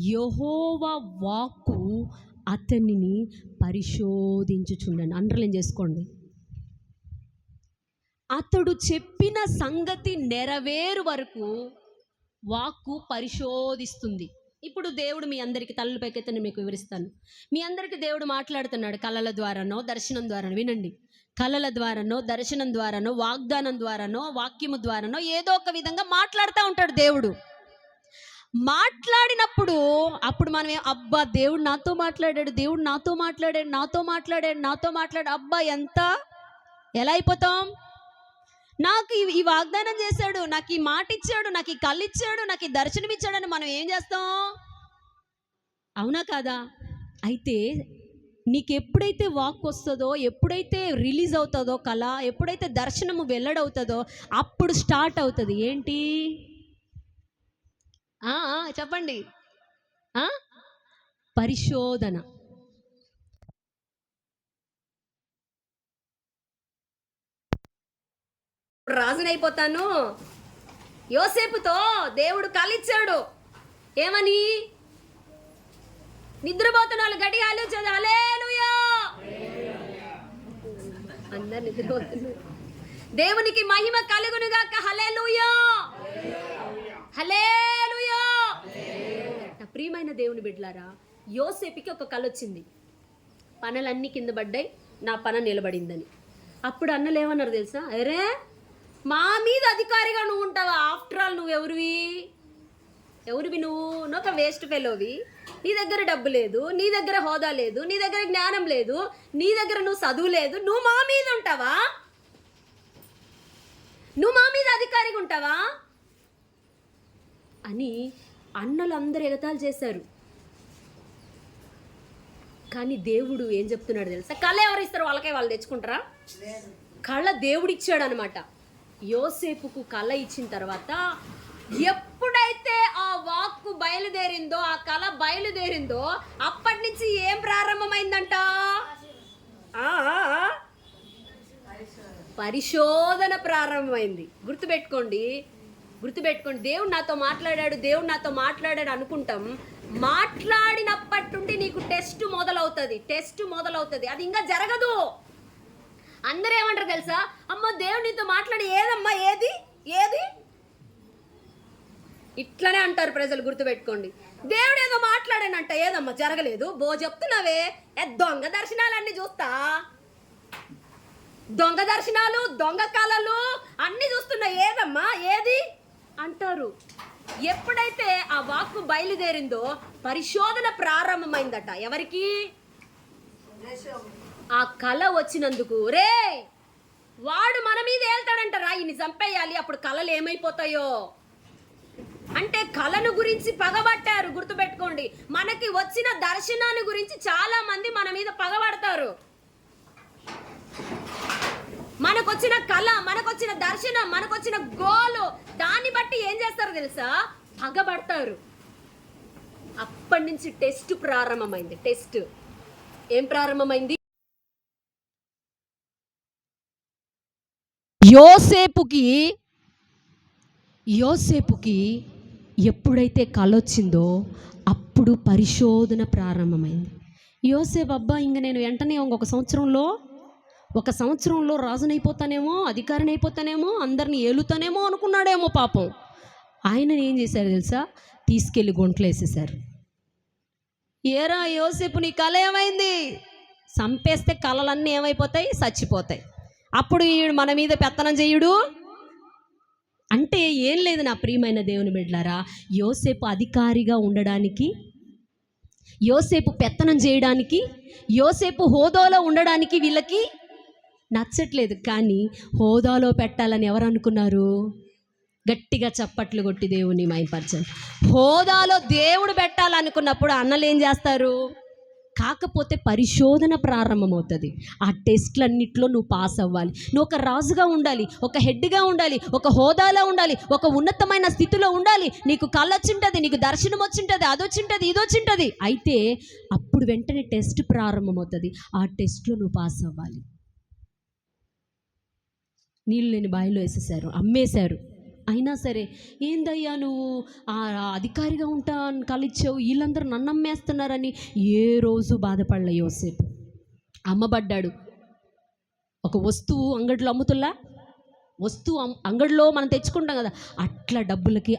యెహోవా వాక్కు అతనిని పరిశోధించుచుండెను. అండర్లైన్ చేసుకోండి. అతడు చెప్పిన సంగతి నెరవేరు వరకు వాక్కు పరిశోధిస్తుంది. ఇప్పుడు దేవుడు మీ అందరికీ తలలు పైకెత్తని మీకు వివరిస్తాను. మీ అందరికీ దేవుడు మాట్లాడుతున్నాడు కళల ద్వారానో దర్శనం ద్వారానో. వినండి, కళల ద్వారానో దర్శనం ద్వారానో వాగ్దానం ద్వారానో వాక్యము ద్వారానో ఏదో ఒక విధంగా మాట్లాడుతూ ఉంటాడు దేవుడు. మాట్లాడినప్పుడు అప్పుడు మనం అబ్బా దేవుడు నాతో మాట్లాడాడు, దేవుడు నాతో మాట్లాడాడు, నాతో మాట్లాడాడు, నాతో మాట్లాడు, అబ్బా ఎలా అయిపోతాం? నాకు ఈ వాగ్దానం చేశాడు, నాకు ఈ మాట ఇచ్చాడు, నాకు ఈ కళ్ళు ఇచ్చాడు, నాకు ఈ దర్శనం ఇచ్చాడని మనం ఏం చేస్తాం? అవునా కాదా? అయితే నీకు ఎప్పుడైతే వాక్ వస్తుందో, ఎప్పుడైతే రిలీజ్ అవుతుందో కళ, ఎప్పుడైతే దర్శనము వెల్లడవుతుందో అప్పుడు స్టార్ట్ అవుతుంది. ఏంటి? చెప్పండి. పరిశోధన. రాజునైపోతాను. యోసేపుతో దేవుడు కలిచ్చాడు. ఏమని? నిద్రపోతున్న వాళ్ళు గట్టిగా హల్లెలూయా. అందరు నిద్రపోతున్నారు. దేవునికి మహిమ కలుగునుగాక. హల్లెలూయా, హల్లెలూయా. నా ప్రియమైన దేవుని బిడ్డలారా, యోసేపుకి ఒక కల వచ్చింది. పనులన్నీ కింద పడ్డాయి, నా పన నిలబడిందని. అప్పుడు అన్నలు ఏమన్నారు తెలుసా? అరే, మా మీద అధికారిగా నువ్వు ఉంటావా? ఆఫ్టర్ ఆల్ నువ్వు ఎవరివి నువ్వు ఒక వేస్ట్ ఫెలోవి. నీ దగ్గర డబ్బు లేదు, నీ దగ్గర హోదా లేదు, నీ దగ్గర జ్ఞానం లేదు, నీ దగ్గర నువ్వు చదువు లేదు, నువ్వు మా మీద ఉంటావా? నువ్వు మా మీద అధికారిగా ఉంటావా అని అన్నలందరూ ఎగతాళి చేశారు. కానీ దేవుడు ఏం చెప్తున్నాడు తెలుసా? కళ ఎవరు ఇస్తారు? వాళ్ళకే వాళ్ళు తెచ్చుకుంటారా? కళ దేవుడిచ్చాడు అనమాట. యోసేపుకు కళ ఇచ్చిన తర్వాత ఎప్పుడైతే ఆ వాక్కు బయలుదేరిందో, ఆ కళ బయలుదేరిందో అప్పటి నుంచి ఏం ప్రారంభమైందంట? పరిశోధన ప్రారంభమైంది. గుర్తుపెట్టుకోండి. దేవుడు నాతో మాట్లాడాడు అనుకుంటాం. మాట్లాడినప్పటి నుండి నీకు టెస్ట్ మొదలవుతుంది. అది ఇంకా జరగదు. అందరూ ఏమంటారు తెలుసా? అమ్మ దేవుడు నీతో మాట్లాడి ఏదమ్మా, ఏది ఇట్లనే అంటారు ప్రజలు. గుర్తుపెట్టుకోండి. దేవుడు ఏదో మాట్లాడానంట, ఏదమ్మా జరగలేదు. చెప్తున్నావే. దొంగ దర్శనాలన్నీ చూస్తా, దొంగ దర్శనాలు, దొంగ కళలు అన్ని చూస్తున్నా, ఏదమ్మా ఏది అంటారు. ఎప్పుడైతే ఆ వాక్కు బయలుదేరిందో పరిశోధన ప్రారంభమైందట. ఎవరికి? ఆ కళ వచ్చినందుకు. రే, వాడు మన మీద వెళ్తాడంటారా, ఈయన్ని చంపేయాలి. అప్పుడు కళలు ఏమైపోతాయో అంటే కళను గురించి పగబట్టారు. గుర్తుపెట్టుకోండి. మనకి వచ్చిన దర్శనాన్ని గురించి చాలా మంది మన మీద పగబడతారు. మనకొచ్చిన కళ, మనకొచ్చిన దర్శనం, మనకొచ్చిన గోలు, దాన్ని బట్టి ఏం చేస్తారు తెలుసా? పగబడతారు. అప్పటి నుంచి టెస్ట్ ప్రారంభమైంది. టెస్ట్ ఏం ప్రారంభమైంది? యోసేపుకి ఎప్పుడైతే కళ వచ్చిందో అప్పుడు పరిశోధన ప్రారంభమైంది. యోసేపు అబ్బా ఇంక నేను వెంటనే ఇంకొక సంవత్సరంలో 1 సంవత్సరంలో రాజునైపోతానేమో, అధికారిని అయిపోతానేమో, అందరిని ఏలుతానేమో అనుకున్నాడేమో పాపం. ఆయనని ఏం చేశారు తెలుసా? తీసుకెళ్ళి గుంటలో వేసేశారు. ఏరా యోసేపు, నీ కళ ఏమైంది? చంపేస్తే కళలన్నీ ఏమైపోతాయి? చచ్చిపోతాయి. అప్పుడు ఈడు మన మీద పెత్తనం చేయుడు అంటే ఏం లేదు నా ప్రియమైన దేవుని బిడ్డలారా. యోసేపు అధికారిగా ఉండడానికి, యోసేపు పెత్తనం చేయడానికి, యోసేపు హోదాలో ఉండడానికి వీళ్ళకి నచ్చట్లేదు. కానీ హోదాలో పెట్టాలని ఎవరు అనుకున్నారు? గట్టిగా చప్పట్లు కొట్టి దేవుని మహిమపరచండి. హోదాలో దేవుడు పెట్టాలనుకున్నప్పుడు అన్నలు ఏం చేస్తారు? కాకపోతే పరిశోధన ప్రారంభమవుతుంది. ఆ టెస్ట్లన్నిట్లో నువ్వు పాస్ అవ్వాలి. నువ్వు ఒక రాజుగా ఉండాలి, ఒక హెడ్గా ఉండాలి, ఒక హోదాలో ఉండాలి, ఒక ఉన్నతమైన స్థితిలో ఉండాలి. నీకు కళ్ళు వచ్చింటుంది, నీకు దర్శనం వచ్చింటుంది, అది వచ్చింటుంది, ఇది వచ్చింటుంది. అయితే అప్పుడు వెంటనే టెస్ట్ ప్రారంభమవుతుంది. ఆ టెస్ట్లో నువ్వు పాస్ అవ్వాలి. నీళ్ళు లేని బావిలో వేసేసారు, అమ్మేశారు. అయినా సరే, ఏందయ్యా నువ్వు అధికారిగా ఉంటా కలిచ్చావు, వీళ్ళందరూ నన్ను అమ్మేస్తున్నారని ఏ రోజు బాధపడలే యోసేపు. అమ్మబడ్డాడు. ఒక వస్తువు అంగడిలో అమ్ముతుల్లా, వస్తువు అంగడిలో మనం తెచ్చుకుంటాం కదా, అట్లా డబ్బులకి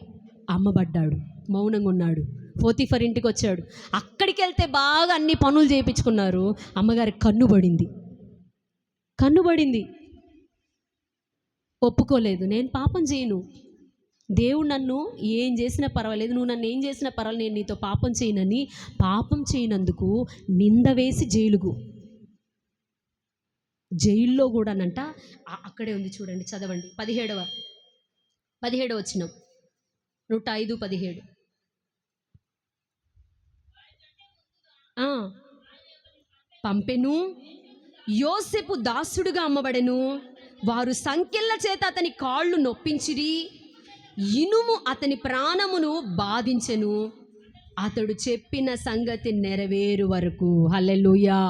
అమ్మబడ్డాడు. మౌనంగా ఉన్నాడు. పోతీఫర్ ఇంటికి వచ్చాడు. అక్కడికి వెళ్తే బాగా అన్ని పనులు చేయించుకున్నారు. అమ్మగారికి కన్నుబడింది. ఒప్పుకోలేదు. నేను పాపం చేయను, దేవుడు నన్ను ఏం చేసినా పర్వాలేదు, నువ్వు నన్ను ఏం చేసినా పర్వాలేదు, నేను నీతో పాపం చేయనని పాపం చేయనందుకు నింద వేసి జైల్లో కూడానంట. అక్కడే ఉంది చూడండి, చదవండి. 17వ వచనం, 105:17. పంపెను, యోసేపు దాసుడుగా అమ్మబడెను. వారు సంకెళ్ళ చేత అతని కాళ్ళు నొప్పించిరి, ఇనుము అతని ప్రాణమును బాధించెను. అతడు చెప్పిన సంగతి నెరవేరు వరకు. హల్లెలూయా.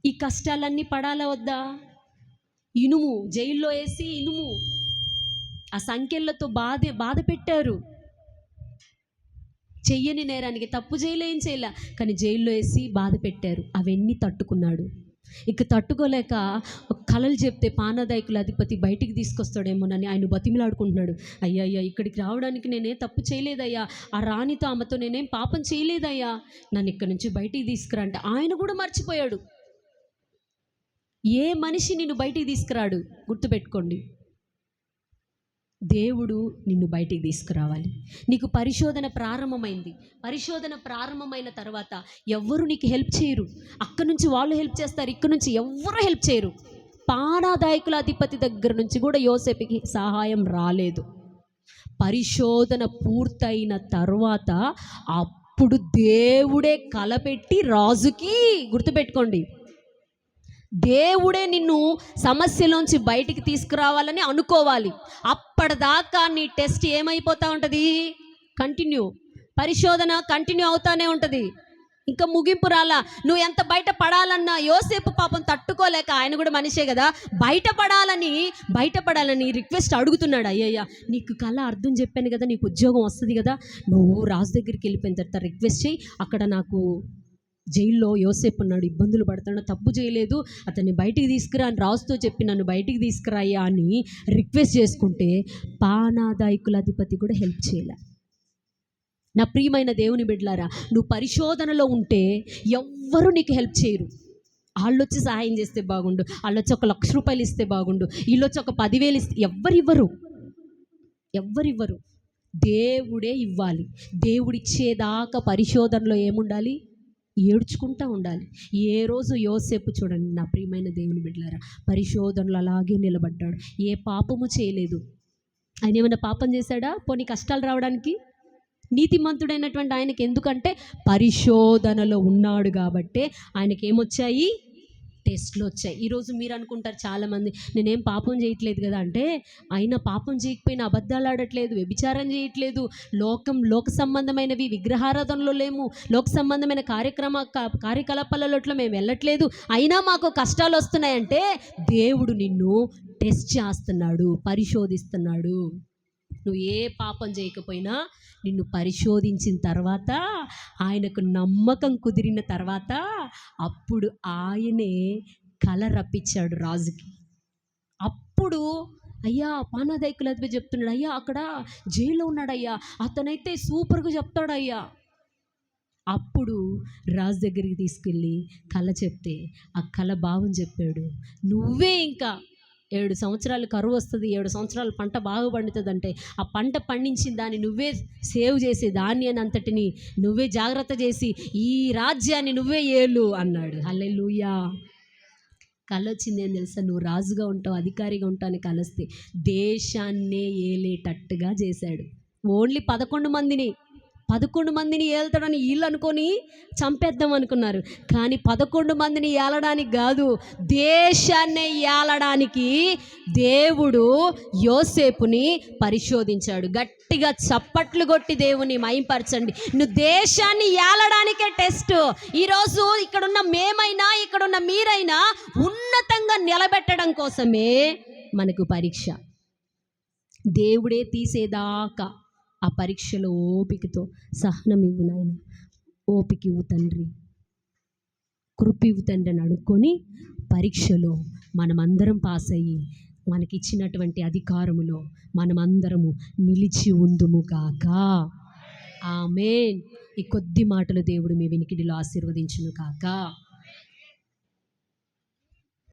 ఈ కష్టాలన్నీ పడాలా వద్దా? ఇనుము జైల్లో వేసి, ఇనుము ఆ సంకెళ్ళతో బాధ పెట్టారు. చెయ్యని నేరానికి, తప్పు చేయలే, ఏం చేయలే, కానీ జైల్లో వేసి బాధ పెట్టారు. అవన్నీ తట్టుకున్నాడు. ఇక తట్టుకోలేక కలలు చెప్తే పానదాయకుల అధిపతి బయటికి తీసుకొస్తాడేమోనని ఆయన బతిమిలాడుకుంటున్నాడు. అయ్యా, ఇక్కడికి రావడానికి నేనేం తప్పు చేయలేదయ్యా, ఆ రాణితో ఆమెతో నేనేం పాపం చేయలేదయ్యా, నన్ను ఇక్కడి నుంచి బయటికి తీసుకురా అంటే ఆయన కూడా మర్చిపోయాడు. ఏ మనిషి నిన్ను బయటికి తీసుకురాడు, గుర్తుపెట్టుకోండి. దేవుడు నిన్ను బయటికి తీసుకురావాలి. నీకు పరిశోధన ప్రారంభమైంది. పరిశోధన ప్రారంభమైన తర్వాత ఎవ్వరు నీకు హెల్ప్ చేయరు. అక్కడి నుంచి వాళ్ళు హెల్ప్ చేస్తారు, ఇక్కడ నుంచి ఎవ్వరు హెల్ప్ చేయరు. పానాదాయకుల అధిపతి దగ్గర నుంచి కూడా యోసేపుకి సహాయం రాలేదు. పరిశోధన పూర్తయిన తర్వాత అప్పుడు దేవుడే కలపెట్టి రాజుకి, గుర్తుపెట్టుకోండి, దేవుడే నిన్ను సమస్యలోంచి బయటికి తీసుకురావాలని అనుకోవాలి. అప్పటిదాకా నీ టెస్ట్ ఏమైపోతూ ఉంటుంది? పరిశోధన కంటిన్యూ అవుతానే ఉంటుంది. ఇంకా ముగింపు రాలా. నువ్వు ఎంత బయట పడాలన్నా, యోసేపు పాపం తట్టుకోలేక, ఆయన కూడా మనిషే కదా, బయటపడాలని రిక్వెస్ట్ అడుగుతున్నాడు. అయ్యయ్యా, నీకు కళ అర్థం చెప్పాను కదా, నీకు ఉద్యోగం వస్తుంది కదా, నువ్వు రాజు దగ్గరికి వెళ్ళిపోయిన తర్వాత రిక్వెస్ట్ చేయి, అక్కడ నాకు జైల్లో యోసేపు ఉన్నాడు, ఇబ్బందులు పడుతున్నాడు, తప్పు చేయలేదు, అతన్ని బయటికి తీసుకురా అని రాజుతో చెప్పి నన్ను బయటికి తీసుకురాయ్యా అని రిక్వెస్ట్ చేసుకుంటే పానాదాయకుల అధిపతి కూడా హెల్ప్ చేయలే. నా ప్రియమైన దేవుని బిడ్డలారా, నువ్వు పరిశోధనలో ఉంటే ఎవ్వరూ నీకు హెల్ప్ చేయరు. వాళ్ళు వచ్చి సహాయం చేస్తే బాగుండు, వాళ్ళు వచ్చి 1 లక్ష రూపాయలు ఇస్తే బాగుండు, వీళ్ళు వచ్చి 10,000 ఇస్తే ఎవ్వరివ్వరు. దేవుడే ఇవ్వాలి. దేవుడిచ్చేదాకా పరిశోధనలో ఏముండాలి? ఏడ్చుకుంటూ ఉండాలి. ఏ రోజు యోసేపు చూడండి, నా ప్రియమైన దేవుని బిడ్డలారా, పరిశోధనలు అలాగే నిలబడ్డాడు. ఏ పాపము చేయలేదు. ఆయన ఏమైనా పాపం చేశాడా? పోనీ కష్టాలు రావడానికి? నీతిమంతుడైనటువంటి ఆయనకి, ఎందుకంటే పరిశోధనలో ఉన్నాడు కాబట్టే ఆయనకి ఏమొచ్చాయి? టెస్ట్లు వచ్చాయి. ఈరోజు మీరు అనుకుంటారు చాలామంది, నేనేం పాపం చేయట్లేదు కదా అంటే, అయినా పాపం చేయకపోయినా అబద్ధాలు ఆడట్లేదు, వ్యభిచారం చేయట్లేదు, లోక సంబంధమైనవి విగ్రహారాధనలో లేము, లోక సంబంధమైన కార్యకలాపాలలో మేము వెళ్ళట్లేదు, అయినా మాకు కష్టాలు వస్తున్నాయంటే దేవుడు నిన్ను టెస్ట్ చేస్తున్నాడు, పరిశోధిస్తున్నాడు. నువ్వు ఏ పాపం చేయకపోయినా నిన్ను పరిశోధించిన తర్వాత, ఆయనకు నమ్మకం కుదిరిన తర్వాత, అప్పుడు ఆయనే కల రప్పించాడు రాజుకి. అప్పుడు అయ్యా పానాదైకులతో చెప్తున్నాడు, అయ్యా అక్కడ జైల్లో ఉన్నాడయ్యా, అతనైతే సూపర్గా చెప్తాడయ్యా. అప్పుడు రాజు దగ్గరికి తీసుకెళ్ళి కళ చెప్తే ఆ కళ భావం చెప్పాడు, నువ్వే ఇంకా 7 సంవత్సరాలు కరువు వస్తుంది, 7 సంవత్సరాలు పంట బాగా పండుతుంది అంటే ఆ పంట పండించిన దాన్ని నువ్వే సేవ్ చేసి ధాన్యాన్ని అంతటిని నువ్వే జాగ్రత్త చేసి ఈ రాజ్యాన్ని నువ్వే ఏలు అన్నాడు. హల్లెలూయా. కళ వచ్చింది ఏం తెలుసా, నువ్వు రాజుగా ఉంటావు, అధికారిగా ఉంటావు అని కలస్తే దేశాన్నే ఏలేటట్టుగా చేశాడు. ఓన్లీ 11 మందిని ఏల్తాడని వీళ్ళు అనుకొని చంపేద్దాం అనుకున్నారు, కానీ 11 మందిని ఏలడానికి కాదు, దేశాన్ని ఏలడానికి దేవుడు యోసేపుని పరిశోధించాడు. గట్టిగా చప్పట్లు కొట్టి దేవుని మహింపరచండి. నువ్వు దేశాన్ని ఏలడానికే టెస్ట్. ఈరోజు ఇక్కడున్న మేమైనా ఇక్కడున్న మీరైనా ఉన్నతంగా నిలబెట్టడం కోసమే మనకు పరీక్ష. దేవుడే తీసేదాకా ఆ పరీక్షలో ఓపికతో సహనం ఇవ్వు నాయన, ఓపిక ఇవ్వు తండ్రి, కృప ఇవ్వు తండ్రి అని అడుక్కొని పరీక్షలో మనమందరం పాస్ అయ్యి మనకిచ్చినటువంటి అధికారములో మనమందరము నిలిచి ఉందుము గాక. ఆమేన్. ఈ కొద్ది మాటలు దేవుడు మీ వినికిడిలో ఆశీర్వదించును గాక.